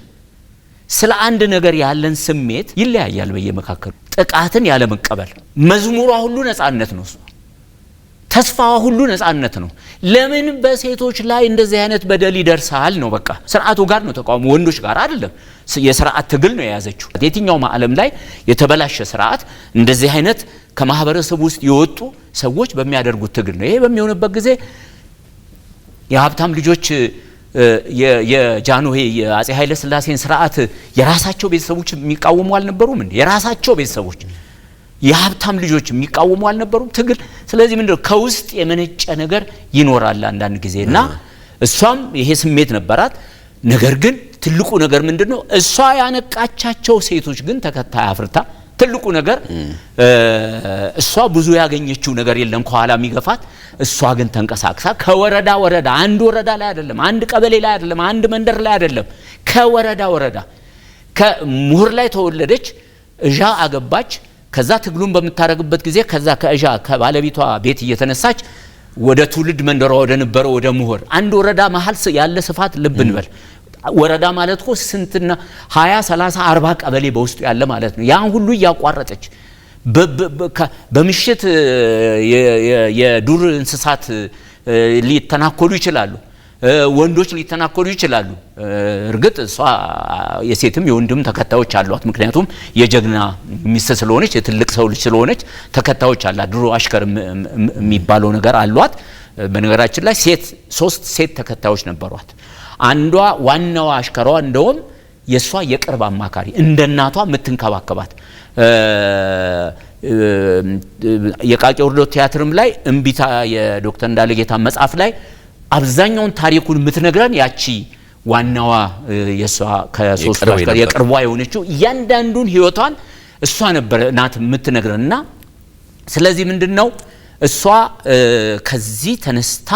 ስለ አንድ ነገር ያለን ስሜት ይለያያል በየመካከሉ። ጥቃትን ያለ መቀበል መዝሙሯ ሁሉ ነጻነት ነው። ተስፋዋ ሁሉ ነጻነት ነው። ለምን በሴቶች ላይ እንደዚህ አይነት በደል ይደርሳል ነው? በቃ ስርዓቱ ጋር ነው ተቃውሞ፣ ወንዶች ጋር አይደለም። የስርዓት ትግል ነው የያዘችው። የትኛውም ዓለም ላይ የተበላሸ ስርዓት እንደዚህ አይነት ከማህበረሰብ ውስጥ የወጡ ሰዎች በሚያደርጉት ትግል ነው። ይሄ በሚሆንበት ጊዜ የሀብታም ልጆች የጃንሆይ የአጼ ኃይለ ሥላሴን ስርዓት የራሳቸው ቤተሰቦች የሚቃወሙ አልነበሩም እንዴ? የራሳቸው ቤተሰቦች የሀብታም ልጆች የሚቃወሙ አልነበሩም ትግል? ስለዚህ ምንድነው ከውስጥ የመነጨ ነገር ይኖራል አንዳንድ ጊዜና እሷም ይሄ ስሜት ነበራት። ነገር ግን ትልቁ ነገር ምንድነው? እሷ ያነቃቻቸው ሴቶች ግን ተከታይ አፍርታ ትልቁ ነገር እሷ ብዙ ያገኘችው ነገር የለም ከኋላ የሚገፋት። እሷ ግን ተንቀሳቅሳ ከወረዳ ወረዳ፣ አንድ ወረዳ ላይ አይደለም፣ አንድ ቀበሌ ላይ አይደለም፣ አንድ መንደር ላይ አይደለም፣ ከወረዳ ወረዳ ከምሁር ላይ ተወለደች፣ እዣ አገባች። ከዛ ትግሉን በምታረግበት ጊዜ ከዛ ከእዣ ከባለቤቷ ቤት እየተነሳች ወደ ትውልድ መንደሯ ወደ ነበረው ወደ ምሁር አንድ ወረዳ መሃል ያለ ስፋት ልብ እንበል። ወረዳ ማለት እኮ ስንትና 20 30 40 ቀበሌ በውስጡ ያለ ማለት ነው። ያን ሁሉ ያቋረጠች በምሽት የዱር እንስሳት ሊተናኮሉ ይችላሉ፣ ወንዶች ሊተናኮሉ ይችላሉ። እርግጥ እሷ የሴትም የወንድም ተከታዮች አሏት። ምክንያቱም የጀግና ሚስት ስለሆነች የትልቅ ሰው ልጅ ስለሆነች ተከታዮች አላት። ድሮ አሽከር የሚባለው ነገር አሏት። በነገራችን ላይ ሶስት ሴት ተከታዮች ነበሯት። አንዷ ዋናዋ አሽከሯ እንደውም የሷ የቅርብ አማካሪ እንደ እናቷ የምትንከባከባት የቃቂ ወርዶት ቲያትርም ላይ እምቢታ የዶክተር እንዳለጌታ መጽሐፍ ላይ አብዛኛውን ታሪኩን የምትነግረን ያቺ ዋናዋ የሷ ከሶስቱ አሽከር የቅርቧ የሆነችው እያንዳንዱን ህይወቷን እሷ ነበር ናት የምትነግረንና ስለዚህ ምንድነው እሷ ከዚህ ተነስታ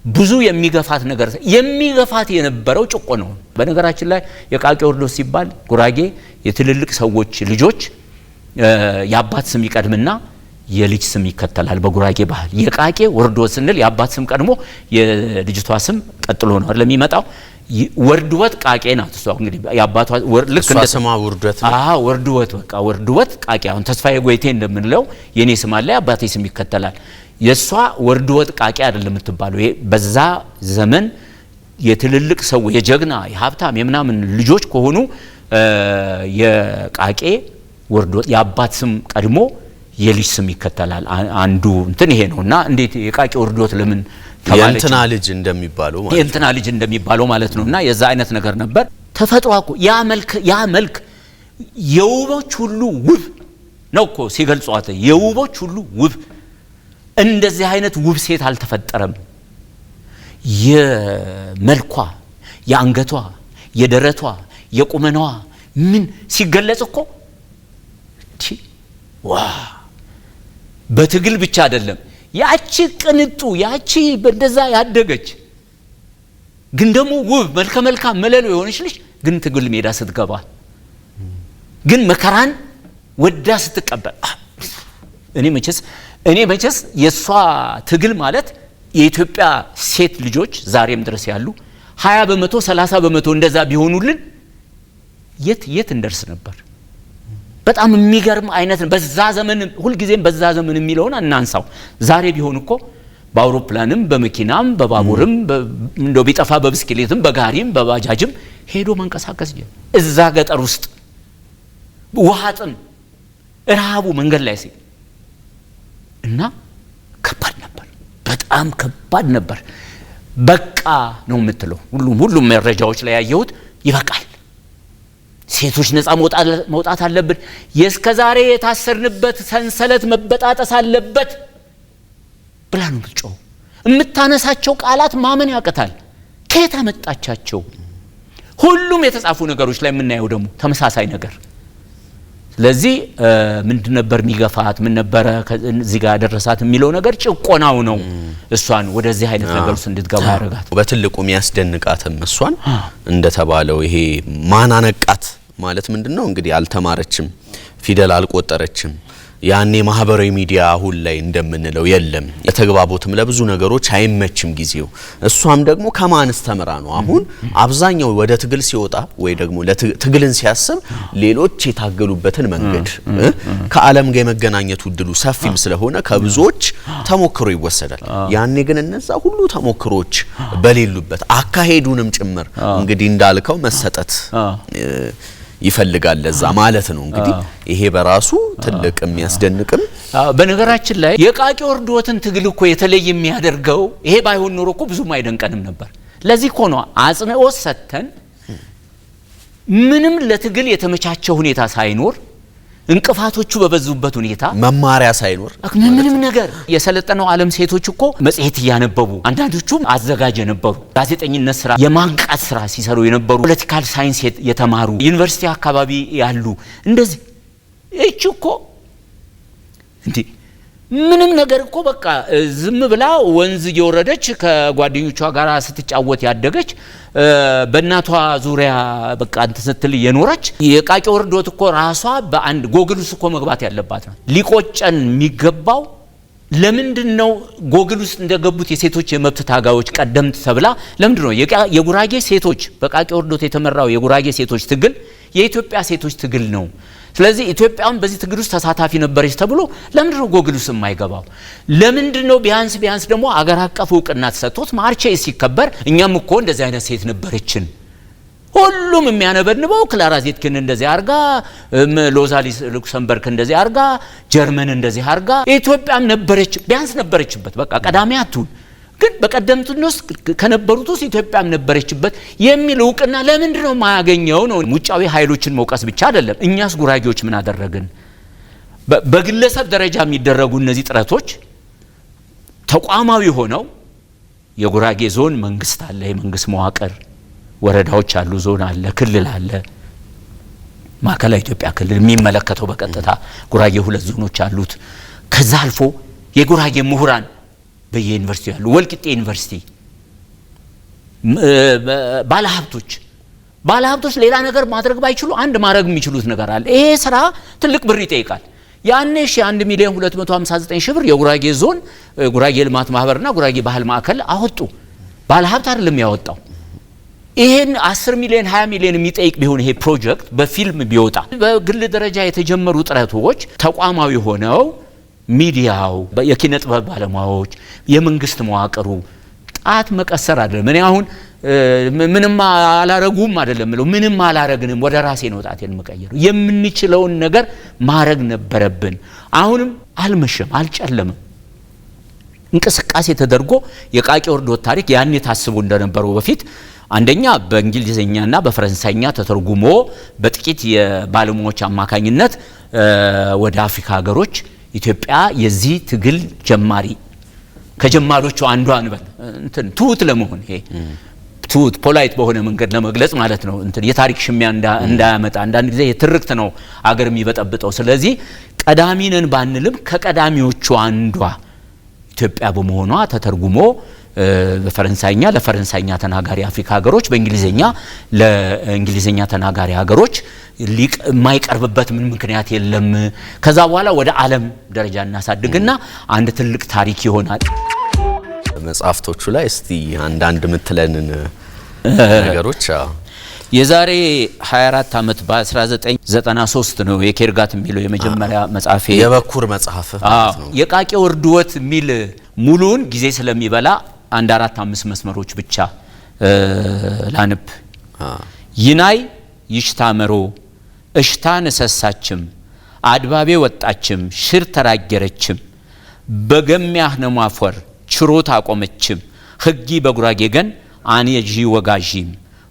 ብዙ የሚገፋት ነገር የሚገፋት የነበረው ጭቆና ነው። በነገራችን ላይ የቃቂ ወርዶት ሲባል ጉራጌ የትልልቅ ሰዎች ልጆች የአባት ስም ይቀድምና የልጅ ስም ይከተላል። በጉራጌ ባህል የቃቂ ወርዶት ስንል የአባት ስም ቀድሞ የልጅቷ ስም ቀጥሎ ነው ለሚመጣው። ወርድወት ቃቄ ናት እሷ እንግዲህ የአባቷ ልክ እንደ ስሟ ወርድወት ወርድወት በቃ ወርድወት ቃቄ። አሁን ተስፋዬ ጎይቴ እንደምንለው የኔ ስም አለ የአባቴ ስም ይከተላል። የሷ ወርድወት ቃቄ አይደለም የምትባለው። ይሄ በዛ ዘመን የትልልቅ ሰው የጀግና የሀብታም የምናምን ልጆች ከሆኑ የቃቄ ወርዶት የአባት ስም ቀድሞ የልጅ ስም ይከተላል። አንዱ እንትን ይሄ ነውና እንዴት የቃቄ ወርዶት ለምን ተባለች? የእንትና ልጅ እንደሚባለው ማለት ነውና የዛ አይነት ነገር ነበር። ተፈጥሮ እኮ ያ መልክ የውቦች ሁሉ ውብ ነው እኮ ሲገልጿት፣ የውቦች ሁሉ ውብ። እንደዚህ አይነት ውብ ሴት አልተፈጠረም። የመልኳ፣ የአንገቷ፣ የደረቷ፣ የቁመናዋ ምን ሲገለጽ እኮ ዋ በትግል ብቻ አይደለም። ያቺ ቅንጡ ያቺ በእንደዛ ያደገች ግን ደግሞ ውብ መልከ መልካም መለሎ የሆነች ልጅ ግን ትግል ሜዳ ስትገባ ግን መከራን ወዳ ስትቀበል እኔ መቼስ የሷ ትግል ማለት የኢትዮጵያ ሴት ልጆች ዛሬም ድረስ ያሉ 20 በመቶ 30 በመቶ እንደዛ ቢሆኑልን የት እንደርስ ነበር። በጣም የሚገርም አይነት በዛ ዘመን ሁሉ ጊዜም በዛ ዘመን የሚለውን አናንሳው። ዛሬ ቢሆን እኮ በአውሮፕላንም በመኪናም በባቡርም እንደው ቢጠፋ በብስክሌትም በጋሪም በባጃጅም ሄዶ መንቀሳቀስ ጀመረ። እዛ ገጠር ውስጥ ውሃጥም ረሃቡ መንገድ ላይ ሲል እና ከባድ ነበር፣ በጣም ከባድ ነበር። በቃ ነው የምትለው ሁሉም መረጃዎች ላይ ያየሁት ይበቃል፣ ሴቶች ነፃ መውጣት አለብን፣ የእስከዛሬ የታሰርንበት ሰንሰለት መበጣጠስ አለበት ብላ ነው የምትጮው። የምታነሳቸው ቃላት ማመን ያቀታል። ከየት አመጣቻቸው? ሁሉም የተጻፉ ነገሮች ላይ የምናየው ደግሞ ተመሳሳይ ነገር። ስለዚህ ምንድን ነበር የሚገፋት? ምን ነበረ እዚህ ጋር ያደረሳት የሚለው ነገር ጭቆናው ነው እሷን ወደዚህ አይነት ነገር ውስጥ እንድትገባ ያደረጋት። በትልቁ የሚያስደንቃትም እሷን እንደተባለው ይሄ ማናነቃት ማለት ምንድነው እንግዲህ አልተማረችም፣ ፊደል አልቆጠረችም። ያኔ ማህበራዊ ሚዲያ አሁን ላይ እንደምንለው የለም። የተግባቦትም ለብዙ ነገሮች አይመችም ጊዜው። እሷም ደግሞ ከማንስ ተምራ ነው አሁን አብዛኛው ወደ ትግል ሲወጣ ወይ ደግሞ ለትግልን ሲያስብ ሌሎች የታገሉበትን መንገድ ከዓለም ጋር የመገናኘቱ እድሉ ሰፊም ስለሆነ ከብዙዎች ተሞክሮ ይወሰዳል። ያኔ ግን እነዛ ሁሉ ተሞክሮች በሌሉበት አካሄዱንም ጭምር እንግዲህ እንዳልከው መሰጠት ይፈልጋል ለዛ ማለት ነው። እንግዲህ ይሄ በራሱ ትልቅ የሚያስደንቅም። በነገራችን ላይ የቃቂ ወርዶትን ትግል እኮ የተለየ የሚያደርገው ይሄ ባይሆን ኖሮ እኮ ብዙም አይደንቀንም ነበር። ለዚህ እኮ ነው አጽንኦት ሰጥተን ምንም ለትግል የተመቻቸ ሁኔታ ሳይኖር እንቅፋቶቹ በበዙበት ሁኔታ መማሪያ ሳይኖር ምንም ነገር የሰለጠነው ዓለም ሴቶች እኮ መጽሔት እያነበቡ አንዳንዶቹም አዘጋጅ የነበሩ ጋዜጠኝነት ስራ የማንቃት ስራ ሲሰሩ የነበሩ ፖለቲካል ሳይንስ የተማሩ ዩኒቨርሲቲ አካባቢ ያሉ እንደዚህ እቺ እኮ እንዴ ምንም ነገር እኮ በቃ ዝም ብላ ወንዝ እየወረደች ከጓደኞቿ ጋር ስትጫወት ያደገች በእናቷ ዙሪያ በቃ ስትል የኖረች የቃቂ ወርዶት እኮ ራሷ በአንድ ጎግል ውስጥ እኮ መግባት ያለባት ነው። ሊቆጨን የሚገባው ለምንድነው ጎግል ውስጥ እንደገቡት የሴቶች የመብት ታጋዮች ቀደምት ተብላ ለምንድነው የጉራጌ ሴቶች በቃቂ ወርዶት የተመራው የጉራጌ ሴቶች ትግል የኢትዮጵያ ሴቶች ትግል ነው። ስለዚህ ኢትዮጵያም በዚህ ትግል ውስጥ ተሳታፊ ነበረች ተብሎ ለምንድነው ጎግል ውስጥ የማይገባው? ለምንድነው ቢያንስ ደግሞ አገር አቀፍ እውቅና ተሰጥቶት ማርች ሲከበር እኛም እኮ እንደዚህ አይነት ሴት ነበረችን ሁሉም የሚያነበንበው ክላራ ዜትኪን እንደዚህ አርጋ ሎዛ ሉክሰምበርግ እንደዚህ አርጋ ጀርመን እንደዚህ አርጋ ኢትዮጵያም ነበረች ቢያንስ ነበረችበት በቃ ቀዳሚ አትሁን ግን በቀደምትነት ከነበሩት ውስጥ ኢትዮጵያም ነበረችበት የሚል እውቅና ለምንድነው ማያገኘው ነው? ውጫዊ ኃይሎችን መውቀስ ብቻ አይደለም። እኛስ ጉራጌዎች ምን አደረግን? በግለሰብ ደረጃ የሚደረጉ እነዚህ ጥረቶች ተቋማዊ ሆነው የጉራጌ ዞን መንግስት አለ፣ የመንግስት መዋቅር ወረዳዎች አሉ፣ ዞን አለ፣ ክልል አለ። ማዕከላዊ ኢትዮጵያ ክልል የሚመለከተው በቀጥታ ጉራጌ 2 ዞኖች አሉት። ከዛ አልፎ የጉራጌ ምሁራን በየዩኒቨርሲቲ ያሉ ወልቂጤ ዩኒቨርሲቲ ባለሀብቶች ሌላ ነገር ማድረግ ባይችሉ አንድ ማድረግ የሚችሉት ነገር አለ። ይሄ ስራ ትልቅ ብር ይጠይቃል። ያኔ 1,259,000 ብር የጉራጌ ዞን ጉራጌ ልማት ማህበርና ጉራጌ ባህል ማዕከል አወጡ። ባለሀብት አይደለም ያወጣው። ይሄን 10 ሚሊዮን 20 ሚሊዮን የሚጠይቅ ቢሆን ይሄ ፕሮጀክት በፊልም ቢወጣ በግል ደረጃ የተጀመሩ ጥረቶች ተቋማዊ ሆነው ሚዲያው የኪነ ጥበብ ባለሙያዎች የመንግስት መዋቅሩ ጣት መቀሰር አይደለም። እኔ አሁን ምንም አላረጉም አይደለም ምለው ምንም አላረግንም ወደ ራሴ ነው ጣቴን መቀየር የምንችለውን ነገር ማረግ ነበረብን አሁንም አልመሸም አልጨለመም እንቅስቃሴ ተደርጎ የቃቂ ወርዶት ታሪክ ያን የታስቡ እንደነበረው በፊት አንደኛ በእንግሊዘኛና በፈረንሳይኛ ተተርጉሞ በጥቂት የባለሙያዎች አማካኝነት ወደ አፍሪካ ሀገሮች ኢትዮጵያ የዚህ ትግል ጀማሪ ከጀማሪዎቹ አንዷ አንበል እንትን ትውት ለመሆን ይሄ ትውት ፖላይት በሆነ መንገድ ለመግለጽ ማለት ነው እንትን የታሪክ ሽሚያ እንዳያመጣ አንዳንድ ጊዜ የትርክት ነው አገር የሚበጠብጠው ስለዚህ ቀዳሚነን ባንልም ከቀዳሚዎቹ አንዷ ኢትዮጵያ በመሆኗ ተተርጉሞ በፈረንሳይኛ ለፈረንሳይኛ ተናጋሪ አፍሪካ ሀገሮች በእንግሊዘኛ ለእንግሊዘኛ ተናጋሪ ሀገሮች ሊቅ የማይቀርብበት ምን ምክንያት የለም ከዛ በኋላ ወደ ዓለም ደረጃ እናሳድግና አንድ ትልቅ ታሪክ ይሆናል መጽሐፍቶቹ ላይ እስቲ አንድ ምትለንን ነገሮች የዛሬ 24 አመት በ1993 ነው የኬርጋት የሚለው የመጀመሪያ መጽሐፌ የበኩር መጽሐፍ ማለት ነው የቃቂ ወርድወት ሚል ሙሉን ጊዜ ስለሚበላ አንድ 4-5 መስመሮች ብቻ ላንብ ይናይ ይሽታመሮ እሽታ ነሰሳችም አድባቤ ወጣችም ሽር ተራገረችም በገሚያህ ነማፈር ችሮታ አቆመችም ህጊ በጉራጌ ገን አንየጂ ወጋጂም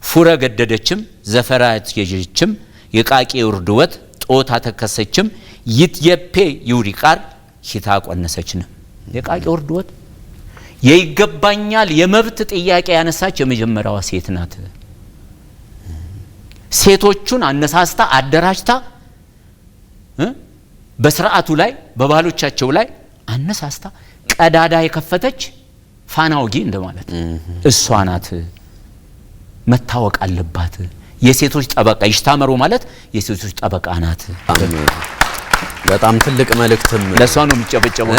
ፉረ ገደደችም ዘፈራት የጀችም የቃቂ ወርድወት ጦታ ተከሰችም ይትየፔ ይውሪቃር ሂታ ቆነሰችነ የቃቂ ወርድወት የይገባኛል የመብት ጥያቄ ያነሳች የመጀመሪያዋ ሴት ናት ሴቶቹን አነሳስታ አደራጅታ በስርዓቱ ላይ በባሎቻቸው ላይ አነሳስታ ቀዳዳ የከፈተች ፋናውጊ እንደማለት እሷ ናት መታወቅ አለባት የሴቶች ጠበቃ ይሽታመሩ ማለት የሴቶች ጠበቃ ናት በጣም ትልቅ መልእክትም ለሷ ነው የሚጨበጨበው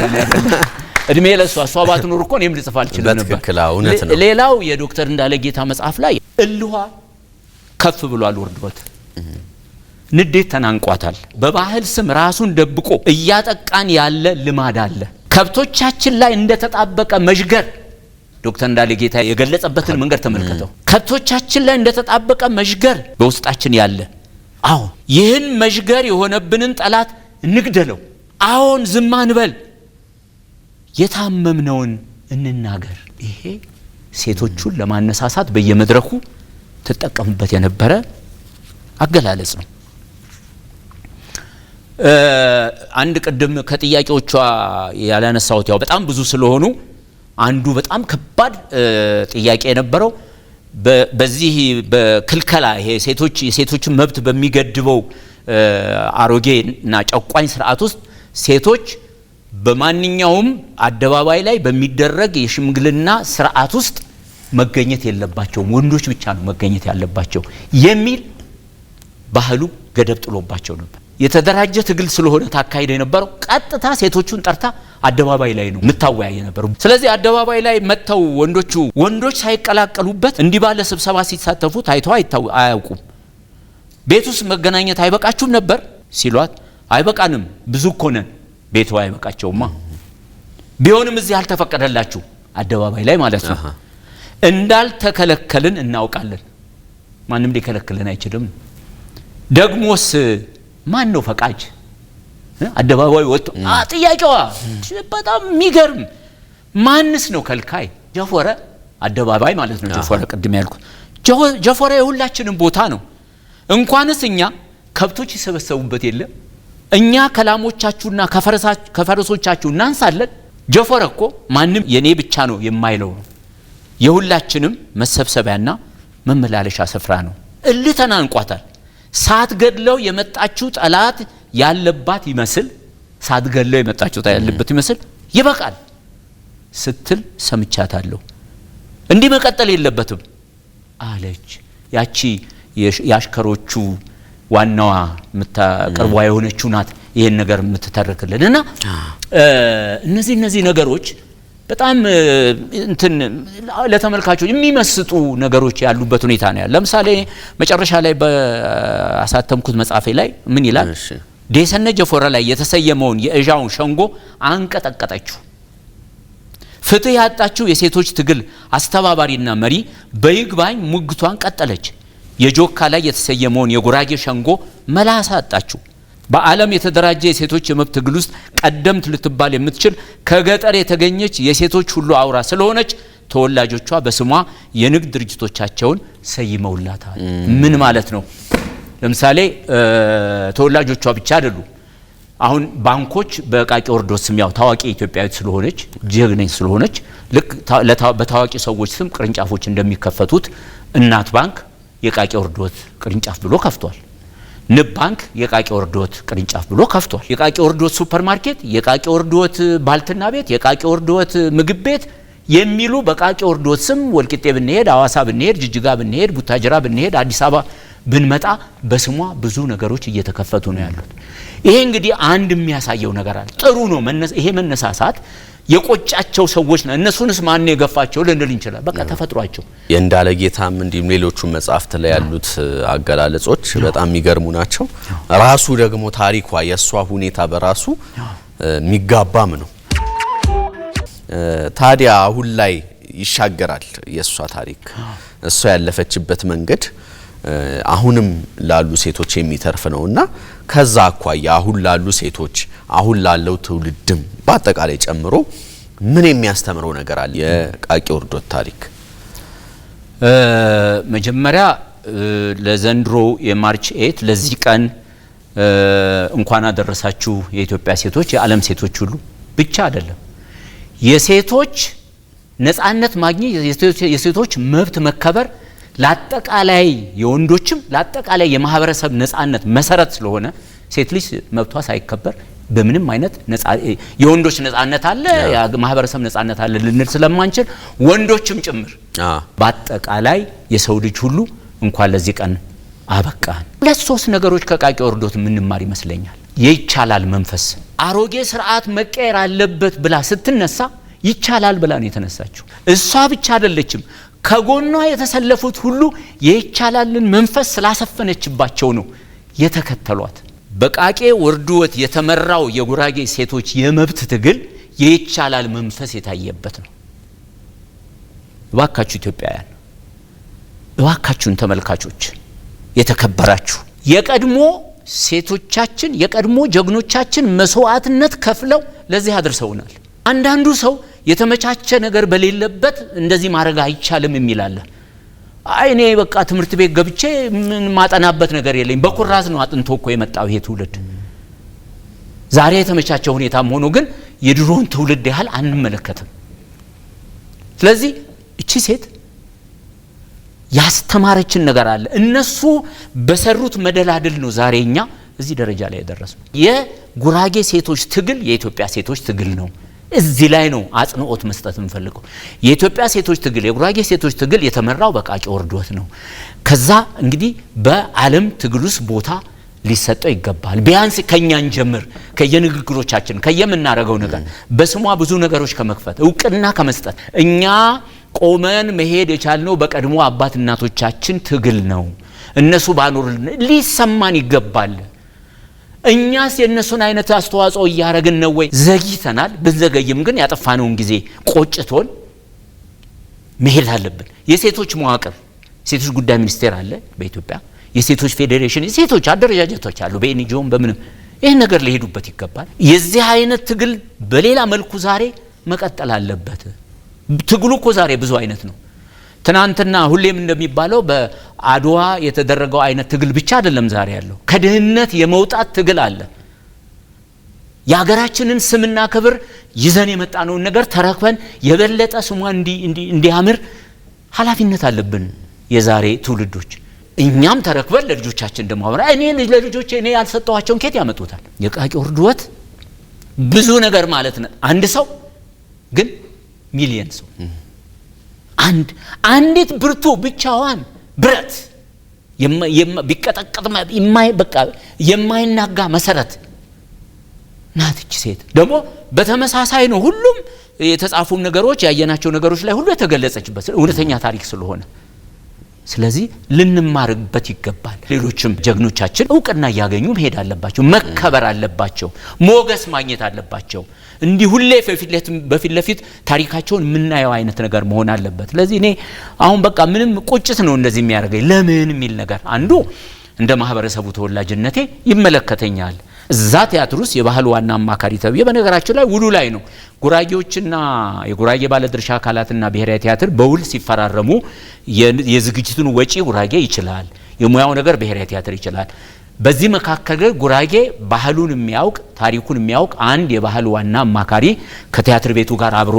እድሜ ለሷ እሷ ባትኖር እኮ እኔም ልጽፍ አልችልም ነበር በትክክል እውነት ነው ሌላው የዶክተር እንዳለጌታ መጽሐፍ ላይ እልዋ ከፍ ብሏል ወርድወት ንዴት ተናንቋታል በባህል ስም ራሱን ደብቆ እያጠቃን ያለ ልማድ አለ ከብቶቻችን ላይ እንደተጣበቀ መሽገር ዶክተር እንዳለጌታ የገለጸበትን መንገድ ተመልከተው ከብቶቻችን ላይ እንደተጣበቀ መሽገር በውስጣችን ያለ አዎ ይህን መሽገር የሆነብንን ጠላት እንግደለው አዎን ዝም አንበል የታመምነውን እንናገር ይሄ ሴቶቹን ለማነሳሳት በየመድረኩ ተጠቀምበት የነበረ አገላለጽ ነው አንድ ቀደም ከጥያቄዎቿ ያላነሳውት ያው በጣም ብዙ ስለሆኑ አንዱ በጣም ከባድ ጥያቄ የነበረው በዚህ በክልከላ ይሄ የሴቶችን መብት በሚገድበው አሮጌና ጨቋኝ ስርዓት ውስጥ ሴቶች በማንኛውም አደባባይ ላይ በሚደረግ የሽምግልና ስርዓት ውስጥ መገኘት የለባቸው ወንዶች ብቻ ነው መገኘት ያለባቸው የሚል ባህሉ ገደብ ጥሎባቸው ነበር የተደራጀ ትግል ስለሆነ ታካይደ የነበረው ቀጥታ ሴቶቹን ጠርታ አደባባይ ላይ ነው ምታወያየ ነበር ስለዚህ አደባባይ ላይ መተው ወንዶች ሳይቀላቀሉበት እንዲባለ ስብሰባ ሲሳተፉ ታይተው አያውቁም ቤቱስ መገናኘት አይበቃችሁም ነበር ሲሏት አይበቃንም ብዙ እኮ ነን ቤቱ አይበቃቸውማ ቢሆንም እዚህ አልተፈቀደላችሁ አደባባይ ላይ ማለት ነው እንዳልተከለከልን እናውቃለን ማንንም ሊከለክልን አይችልም ደግሞስ ማን ነው ፈቃጅ አደባባይ ወጥቶ ጥያቄዋ በጣም የሚገርም ማንስ ነው ከልካይ ጀፎረ አደባባይ ማለት ነው ጀፎረ ቅድም ያልኩት ጀፎረ የሁላችንም ቦታ ነው እንኳንስ እኛ ከብቶች ይሰበሰቡበት የለም እኛ ከላሞቻችሁና ከፈረሶቻችሁ እናንሳለን ጀፎረ እኮ ማንም የኔ ብቻ ነው የማይለው ነው የሁላችንም መሰብሰቢያና መመላለሻ ስፍራ ነው እልተናንቋታል ሳትገድለው የመጣችው ጠላት ያለባት ይመስል ሳትገድለው የመጣችው ጠላት ያለበት ይመስል ይበቃል ስትል ሰምቻታለሁ እንዲህ መቀጠል የለበትም አለች ያቺ ያሽከሮቹ ዋናዋ ምታቀርቧ የሆነችው ናት ይሄን ነገር ምትተርክልንና እነዚህ ነገሮች በጣም እንትን ለተመልካቾች የሚመስጡ ነገሮች ያሉበት ሁኔታ ነው ያለው ለምሳሌ መጨረሻ ላይ በአሳተምኩት መጽሐፌ ላይ ምን ይላል ዴሰነ ጀፎረ ላይ የተሰየመውን የእዣውን ሸንጎ አንቀጠቀጠችው ፍትህ ያጣችው የሴቶች ትግል አስተባባሪና መሪ በይግባኝ ሙግቷን ቀጠለች። የጆካ ላይ የተሰየመውን የጉራጌ ሸንጎ መላሳ አጣችው። በዓለም የተደራጀ የሴቶች የመብት ትግል ውስጥ ቀደምት ልትባል የምትችል ከገጠር የተገኘች የሴቶች ሁሉ አውራ ስለሆነች ተወላጆቿ በስሟ የንግድ ድርጅቶቻቸውን ሰይመውላታል። ምን ማለት ነው? ለምሳሌ ተወላጆቿ ብቻ አይደሉ። አሁን ባንኮች በቃቂ ወርዶት ስም ያው ታዋቂ ኢትዮጵያዊት ስለሆነች ጀግነኝ ስለሆነች ልክ በታዋቂ ሰዎች ስም ቅርንጫፎች እንደሚከፈቱት እናት ባንክ የቃቂ ወርዶት ቅርንጫፍ ብሎ ከፍቷል። ንብ ባንክ የቃቂ ወርዶት ቅርንጫፍ ብሎ ከፍቷል። የቃቂ ወርዶት ሱፐርማርኬት፣ የቃቂ ወርዶት ባልትና ቤት፣ የቃቂ ወርዶት ምግብ ቤት የሚሉ በቃቂ ወርዶት ስም ወልቂጤ ብንሄድ፣ አዋሳ ብንሄድ፣ ጅጅጋ ብንሄድ፣ ቡታጅራ ብንሄድ፣ አዲስ አበባ ብንመጣ በስሟ ብዙ ነገሮች እየተከፈቱ ነው ያሉት። ይሄ እንግዲህ አንድ የሚያሳየው ነገር አለ። ጥሩ ነው ይሄ መነሳሳት የቆጫቸው ሰዎች ነው። እነሱንስ ማን የገፋቸው ልንል እንችላለን። በቃ ተፈጥሯቸው የእንዳለ ጌታም እንዲም ሌሎቹ መጻሕፍት ላይ ያሉት አገላለጾች በጣም የሚገርሙ ናቸው። ራሱ ደግሞ ታሪኳ የሷ ሁኔታ በራሱ የሚጋባም ነው። ታዲያ አሁን ላይ ይሻገራል የሷ ታሪክ። እሷ ያለፈችበት መንገድ አሁንም ላሉ ሴቶች የሚተርፍ ነውና ከዛ አኳያ አሁን ላሉ ሴቶች አሁን ላለው ትውልድም በአጠቃላይ ጨምሮ ምን የሚያስተምረው ነገር አለ? የቃቂ ወርዶት ታሪክ መጀመሪያ ለዘንድሮ የማርች 8 ለዚህ ቀን እንኳን አደረሳችሁ የኢትዮጵያ ሴቶች፣ የዓለም ሴቶች ሁሉ ብቻ አይደለም። የሴቶች ነጻነት ማግኘት፣ የሴቶች መብት መከበር ለአጠቃላይ የወንዶችም ለአጠቃላይ የማህበረሰብ ነጻነት መሰረት ስለሆነ ሴት ልጅ መብቷ ሳይከበር በምንም አይነት የወንዶች ነጻነት አለ የማህበረሰብ ነጻነት አለ ልንል ስለማንችል ወንዶችም ጭምር በአጠቃላይ የሰው ልጅ ሁሉ እንኳን ለዚህ ቀን አበቃን። ሁለት ሶስት ነገሮች ከቃቂ ወርዶት ምንማር ይመስለኛል። የይቻላል መንፈስ አሮጌ ስርዓት መቀየር አለበት ብላ ስትነሳ ይቻላል ብላ ነው የተነሳችው። እሷ ብቻ አይደለችም፣ ከጎኗ የተሰለፉት ሁሉ የይቻላልን መንፈስ ስላሰፈነችባቸው ነው የተከተሏት። በቃቂ ወርዶት የተመራው የጉራጌ ሴቶች የመብት ትግል የይቻላል መንፈስ የታየበት ነው። እባካችሁ ኢትዮጵያውያን፣ እባካችሁን ተመልካቾች የተከበራችሁ የቀድሞ ሴቶቻችን የቀድሞ ጀግኖቻችን መስዋዕትነት ከፍለው ለዚህ አድርሰውናል። አንዳንዱ ሰው የተመቻቸ ነገር በሌለበት እንደዚህ ማድረግ አይቻልም የሚላል። እኔ በቃ ትምህርት ቤት ገብቼ ምን ማጠናበት ነገር የለኝ በኩራዝ ነው አጥንቶ እኮ የመጣው ይሄ ትውልድ። ዛሬ የተመቻቸ ሁኔታም ሆኖ ግን የድሮውን ትውልድ ያህል አንመለከትም። ስለዚህ እቺ ሴት ያስተማረችን ነገር አለ። እነሱ በሰሩት መደላድል ነው ዛሬ እኛ እዚህ ደረጃ ላይ የደረስነው። የጉራጌ ሴቶች ትግል የኢትዮጵያ ሴቶች ትግል ነው። እዚህ ላይ ነው አጽንኦት መስጠት እንፈልገው። የኢትዮጵያ ሴቶች ትግል የጉራጌ ሴቶች ትግል የተመራው በቃቂ ወርዶት ነው። ከዛ እንግዲህ በዓለም ትግል ውስጥ ቦታ ሊሰጠው ይገባል። ቢያንስ ከኛን ጀምር ከየንግግሮቻችን ከየምናረገው ነገር በስሟ ብዙ ነገሮች ከመክፈት እውቅና ከመስጠት እኛ ቆመን መሄድ የቻልነው በቀድሞ አባት እናቶቻችን ትግል ነው። እነሱ ባኖሩልን ሊሰማን ይገባል። እኛስ የነሱን አይነት አስተዋጽኦ ያረግን ነው ወይ? ዘግይተናል። ብንዘገይም ግን ያጠፋነውን ጊዜ ቆጭቶን መሄድ አለብን። የሴቶች መዋቅር ሴቶች ጉዳይ ሚኒስቴር አለ በኢትዮጵያ። የሴቶች ፌዴሬሽን የሴቶች አደረጃጀቶች አሉ በኤንጂኦም በምንም። ይሄን ነገር ሊሄዱበት ይገባል። የዚህ አይነት ትግል በሌላ መልኩ ዛሬ መቀጠል አለበት። ትግሉ እኮ ዛሬ ብዙ አይነት ነው። ትናንትና ሁሌም እንደሚባለው በአድዋ የተደረገው አይነት ትግል ብቻ አይደለም ዛሬ ያለው። ከድህነት የመውጣት ትግል አለ። የሀገራችንን ስምና ክብር ይዘን የመጣነውን ነገር ተረክበን የበለጠ ስሟ እንዲያምር ኃላፊነት አለብን የዛሬ ትውልዶች። እኛም ተረክበን ለልጆቻችን እንደማወራ እኔ ለልጆቼ እኔ ያልሰጠዋቸውን ከየት ያመጡታል? የቃቂ ወርዶት ብዙ ነገር ማለት ነው። አንድ ሰው ግን ሚሊየን ሰው አንዲት ብርቱ ብቻዋን ብረት ቢቀጠቀጥ የማይናጋ መሰረት ናትች ሴት። ደግሞ በተመሳሳይ ነው ሁሉም የተጻፉ ነገሮች ያየናቸው ነገሮች ላይ ሁሉ የተገለጸችበት እውነተኛ ታሪክ ስለሆነ ስለዚህ ልንማርበት ይገባል። ሌሎችም ጀግኖቻችን እውቅና ያገኙ መሄድ አለባቸው፣ መከበር አለባቸው፣ ሞገስ ማግኘት አለባቸው። እንዲህ ሁሌ በፊት ለፊት ታሪካቸውን የምናየው አይነት ነገር መሆን አለበት። ስለዚህ እኔ አሁን በቃ ምንም ቁጭት ነው እንደዚህ የሚያደርገኝ ለምን የሚል ነገር አንዱ እንደ ማህበረሰቡ ተወላጅነቴ ይመለከተኛል። እዛ ቲያትር ውስጥ የባህል ዋና አማካሪ ተብዬ በነገራችን ላይ ውሉ ላይ ነው ጉራጌዎችና የጉራጌ ባለድርሻ አካላትና ብሔራዊ ቲያትር በውል ሲፈራረሙ የዝግጅቱን ወጪ ጉራጌ ይችላል፣ የሙያው ነገር ብሔራዊ ቲያትር ይችላል። በዚህ መካከል ጉራጌ ባህሉን የሚያውቅ ታሪኩን የሚያውቅ አንድ የባህል ዋና አማካሪ ከቲያትር ቤቱ ጋር አብሮ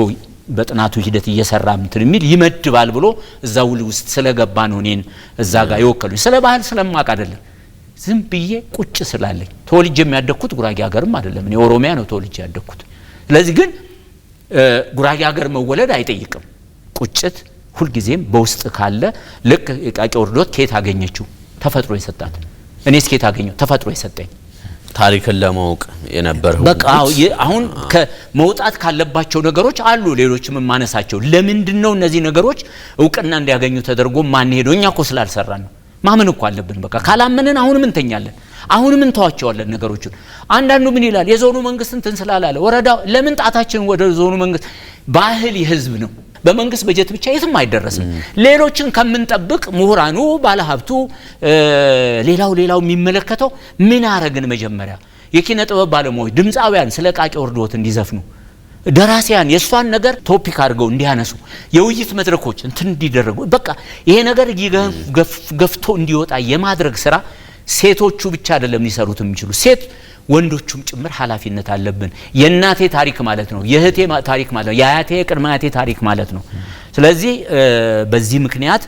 በጥናቱ ሂደት እየሰራ እንትን የሚል ይመድባል ብሎ እዛ ውል ውስጥ ስለገባ ነው እኔን እዛ ጋር ይወከሉኝ። ስለ ባህል ስለማቅ አይደለም፣ ዝም ብዬ ቁጭ ስላለኝ። ተወልጄ የሚያደግኩት ጉራጌ ሀገርም አይደለም፣ እኔ ኦሮሚያ ነው ተወልጄ ያደግኩት። ስለዚህ ግን ጉራጌ ሀገር መወለድ አይጠይቅም። ቁጭት ሁልጊዜም በውስጥ ካለ ልክ ቃቂ ወርዶት ከየት አገኘችው? ተፈጥሮ የሰጣት። እኔስ ከየት አገኘው? ተፈጥሮ የሰጠኝ። ታሪክን ለማወቅ የነበረው በቃ አሁን ከመውጣት ካለባቸው ነገሮች አሉ ሌሎችም ማነሳቸው። ለምንድነው እነዚህ ነገሮች እውቅና እንዲያገኙ ተደርጎ ማን ሄዶ እኛ እኮ ስላልሰራን ነው። ማመን እኮ አለብን። በቃ ካላመንን አሁንም እንተኛለን፣ አሁንም እንተዋቸዋለን ነገሮችን። አንዳንዱ ምን ይላል? የዞኑ መንግስት እንትን ስላላለ ወረዳው ለምን ጣታችን ወደ ዞኑ መንግስት? ባህል የህዝብ ነው። በመንግስት በጀት ብቻ የትም አይደረስም። ሌሎችን ከምንጠብቅ ምሁራኑ፣ ባለሀብቱ፣ ሌላው የሚመለከተው ምን አረግን? መጀመሪያ የኪነ ጥበብ ባለሙያዎች፣ ድምፃውያን ስለ ቃቂ ወርዶት እንዲዘፍኑ፣ ደራሲያን የሷን ነገር ቶፒክ አድርገው እንዲያነሱ፣ የውይይት መድረኮች እንትን እንዲደረጉ፣ በቃ ይሄ ነገር ገፍቶ እንዲወጣ የማድረግ ስራ ሴቶቹ ብቻ አይደለም ሊሰሩት የሚችሉ፣ ሴት ወንዶቹም ጭምር ኃላፊነት አለብን። የእናቴ ታሪክ ማለት ነው፣ የእህቴ ታሪክ ማለት ነው፣ የአያቴ ቅድመ አያቴ ታሪክ ማለት ነው። ስለዚህ በዚህ ምክንያት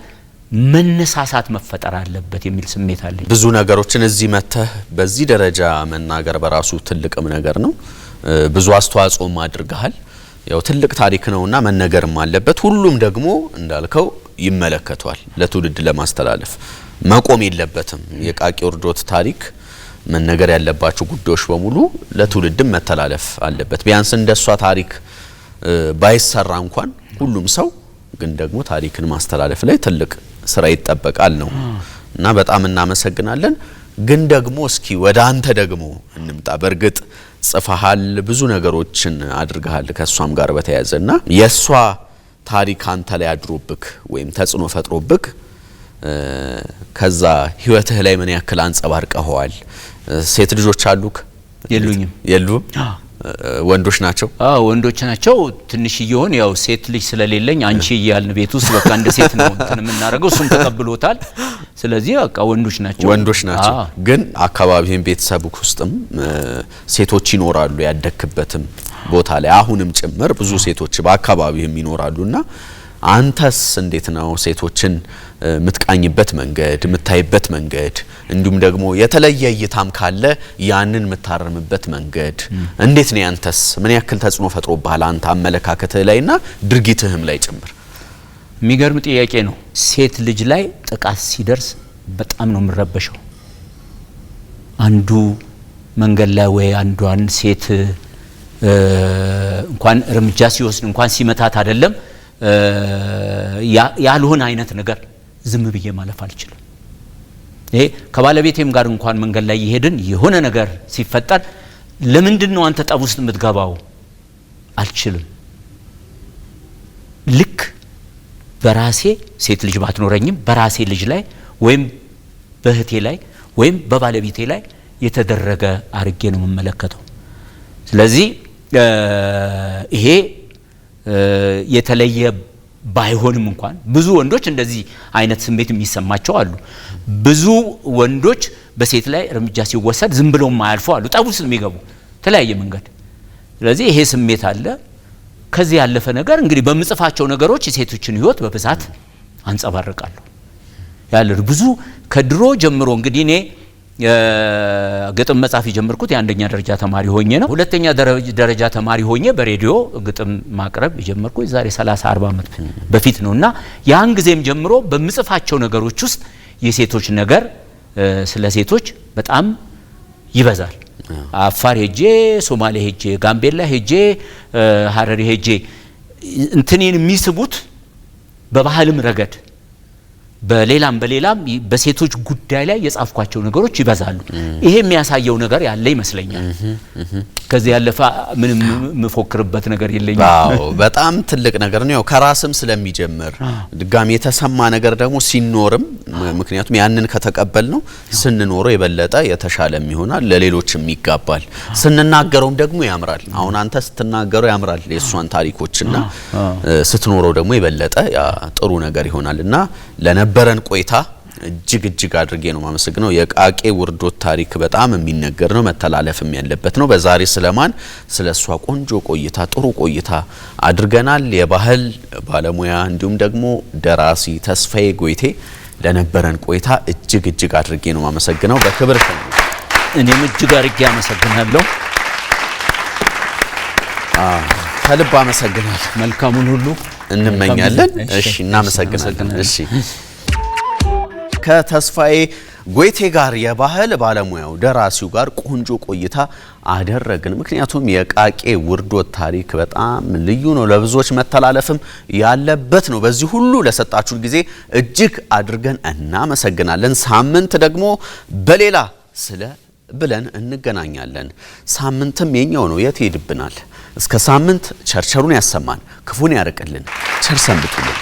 መነሳሳት መፈጠር አለበት የሚል ስሜት አለኝ። ብዙ ነገሮችን እዚህ መተህ በዚህ ደረጃ መናገር በራሱ ትልቅም ነገር ነው። ብዙ አስተዋጽኦም አድርገሃል። ያው ትልቅ ታሪክ ነውና መነገርም አለበት። ሁሉም ደግሞ እንዳልከው ይመለከቷል። ለትውልድ ለማስተላለፍ መቆም የለበትም። የቃቂ ወርዶት ታሪክ መነገር ያለባቸው ጉዳዮች በሙሉ ለትውልድም መተላለፍ አለበት። ቢያንስ እንደሷ ታሪክ ባይሰራ እንኳን ሁሉም ሰው ግን ደግሞ ታሪክን ማስተላለፍ ላይ ትልቅ ስራ ይጠበቃል ነው እና በጣም እናመሰግናለን። ግን ደግሞ እስኪ ወደ አንተ ደግሞ እንምጣ። በርግጥ ጽፈሃል፣ ብዙ ነገሮችን አድርገሃል ከሷም ጋር በተያያዘና የሷ ታሪክ አንተ ላይ አድሮብክ ወይም ተጽዕኖ ፈጥሮብክ ከዛ ህይወትህ ላይ ምን ያክል አንጸባርቀዋል? ሴት ልጆች አሉክ? የሉኝም። የሉም? ወንዶች ናቸው? ወንዶች ናቸው። ትንሽ ይሆን ያው ሴት ልጅ ስለሌለኝ አንቺ እያልን ቤት ውስጥ በቃ እንደ ሴት ነው እንትን የምናደርገው። እሱም ተቀብሎታል። ስለዚህ በቃ ወንዶች ናቸው። ወንዶች ናቸው። ግን አካባቢህም ቤተሰብክ ውስጥም ሴቶች ይኖራሉ፣ ያደክበትም ቦታ ላይ አሁንም ጭምር ብዙ ሴቶች በአካባቢህም ይኖራሉና አንተስ እንዴት ነው ሴቶችን ምትቃኝበት መንገድ፣ ምታይበት መንገድ፣ እንዲሁም ደግሞ የተለየ እይታም ካለ ያንን ምታረምበት መንገድ እንዴት ነው? ያንተስ ምን ያክል ተጽዕኖ ፈጥሮብሃል አንተ አመለካከትህ ላይና ድርጊትህም ላይ ጭምር? የሚገርም ጥያቄ ነው። ሴት ልጅ ላይ ጥቃት ሲደርስ በጣም ነው የምረበሸው። አንዱ መንገድ ላይ ወይ አንዷን ሴት እንኳን እርምጃ ሲወስድ እንኳን ሲመታት አይደለም ያልሆነ አይነት ነገር ዝም ብዬ ማለፍ አልችልም። ይሄ ከባለቤቴም ጋር እንኳን መንገድ ላይ ይሄድን የሆነ ነገር ሲፈጠር ለምንድነው አንተ ጠብ ውስጥ የምትገባው? አልችልም። ልክ በራሴ ሴት ልጅ ባትኖረኝም በራሴ ልጅ ላይ ወይም በእህቴ ላይ ወይም በባለቤቴ ላይ የተደረገ አርጌ ነው የምመለከተው። ስለዚህ ይሄ የተለየ ባይሆንም እንኳን ብዙ ወንዶች እንደዚህ አይነት ስሜት የሚሰማቸው አሉ። ብዙ ወንዶች በሴት ላይ እርምጃ ሲወሰድ ዝም ብለው ማያልፉ አሉ፣ ጠብ ውስጥ የሚገቡ ተለያየ መንገድ። ስለዚህ ይሄ ስሜት አለ። ከዚህ ያለፈ ነገር እንግዲህ በምጽፋቸው ነገሮች የሴቶችን ህይወት በብዛት አንጸባርቃለሁ። ያለ ብዙ ከድሮ ጀምሮ እንግዲህ እኔ ግጥም መጻፍ የጀመርኩት የአንደኛ ደረጃ ተማሪ ሆኜ ነው። ሁለተኛ ደረጃ ተማሪ ሆኜ በሬዲዮ ግጥም ማቅረብ የጀመርኩት ዛሬ 30-40 ዓመት በፊት ነውና ያን ጊዜም ጀምሮ በምጽፋቸው ነገሮች ውስጥ የሴቶች ነገር ስለ ሴቶች በጣም ይበዛል። አፋር ሄጄ፣ ሶማሌ ሄጄ፣ ጋምቤላ ሄጄ፣ ሀረሪ ሄጄ እንትኔን የሚስቡት በባህልም ረገድ በሌላም በሴቶች ጉዳይ ላይ የጻፍኳቸው ነገሮች ይበዛሉ። ይሄ የሚያሳየው ነገር ያለ ይመስለኛል። ከዚህ ያለፈ ምንም መፎክርበት ነገር የለኝም። አዎ በጣም ትልቅ ነገር ነው። ከራስም ስለሚጀምር ድጋሚ የተሰማ ነገር ደግሞ ሲኖርም ምክንያቱም ያንን ከተቀበል ነው ስንኖረው የበለጠ የተሻለም ይሆናል፣ ለሌሎችም ይጋባል። ስንናገረውም ደግሞ ያምራል። አሁን አንተ ስትናገረው ያምራል የሷን ታሪኮችና ስትኖረው ደግሞ የበለጠ ያ ጥሩ ነገር ይሆናልና ለነበረን ቆይታ እጅግ አድርጌ ነው ማመሰግነው። የቃቄ ውርዶት ታሪክ በጣም የሚነገር ነው፣ መተላለፍም ያለበት ነው። በዛሬ ስለማን ስለሷ ቆንጆ ቆይታ ጥሩ ቆይታ አድርገናል። የባህል ባለሙያ እንዲሁም ደግሞ ደራሲ ተስፋዬ ጎይቴ ለነበረን ቆይታ እጅግ አድርጌ ነው ማመሰግነው። በክብር እኔም እጅግ አድርጌ አመሰግናለሁ። ከልብ አመሰግናለሁ። መልካሙን ሁሉ እንመኛለን። እሺ እናመሰግናለን። እሺ ከተስፋዬ ጎይቴ ጋር የባህል ባለሙያው ደራሲው ጋር ቆንጆ ቆይታ አደረግን። ምክንያቱም የቃቄ ውርዶት ታሪክ በጣም ልዩ ነው፣ ለብዙዎች መተላለፍም ያለበት ነው። በዚህ ሁሉ ለሰጣችሁን ጊዜ እጅግ አድርገን እናመሰግናለን። ሳምንት ደግሞ በሌላ ብለን እንገናኛለን። ሳምንትም የኛው ነው፣ የት ይሄድብናል? እስከ ሳምንት ቸርቸሩን ያሰማን፣ ክፉን ያርቅልን። ቸር ሰንብቱልን።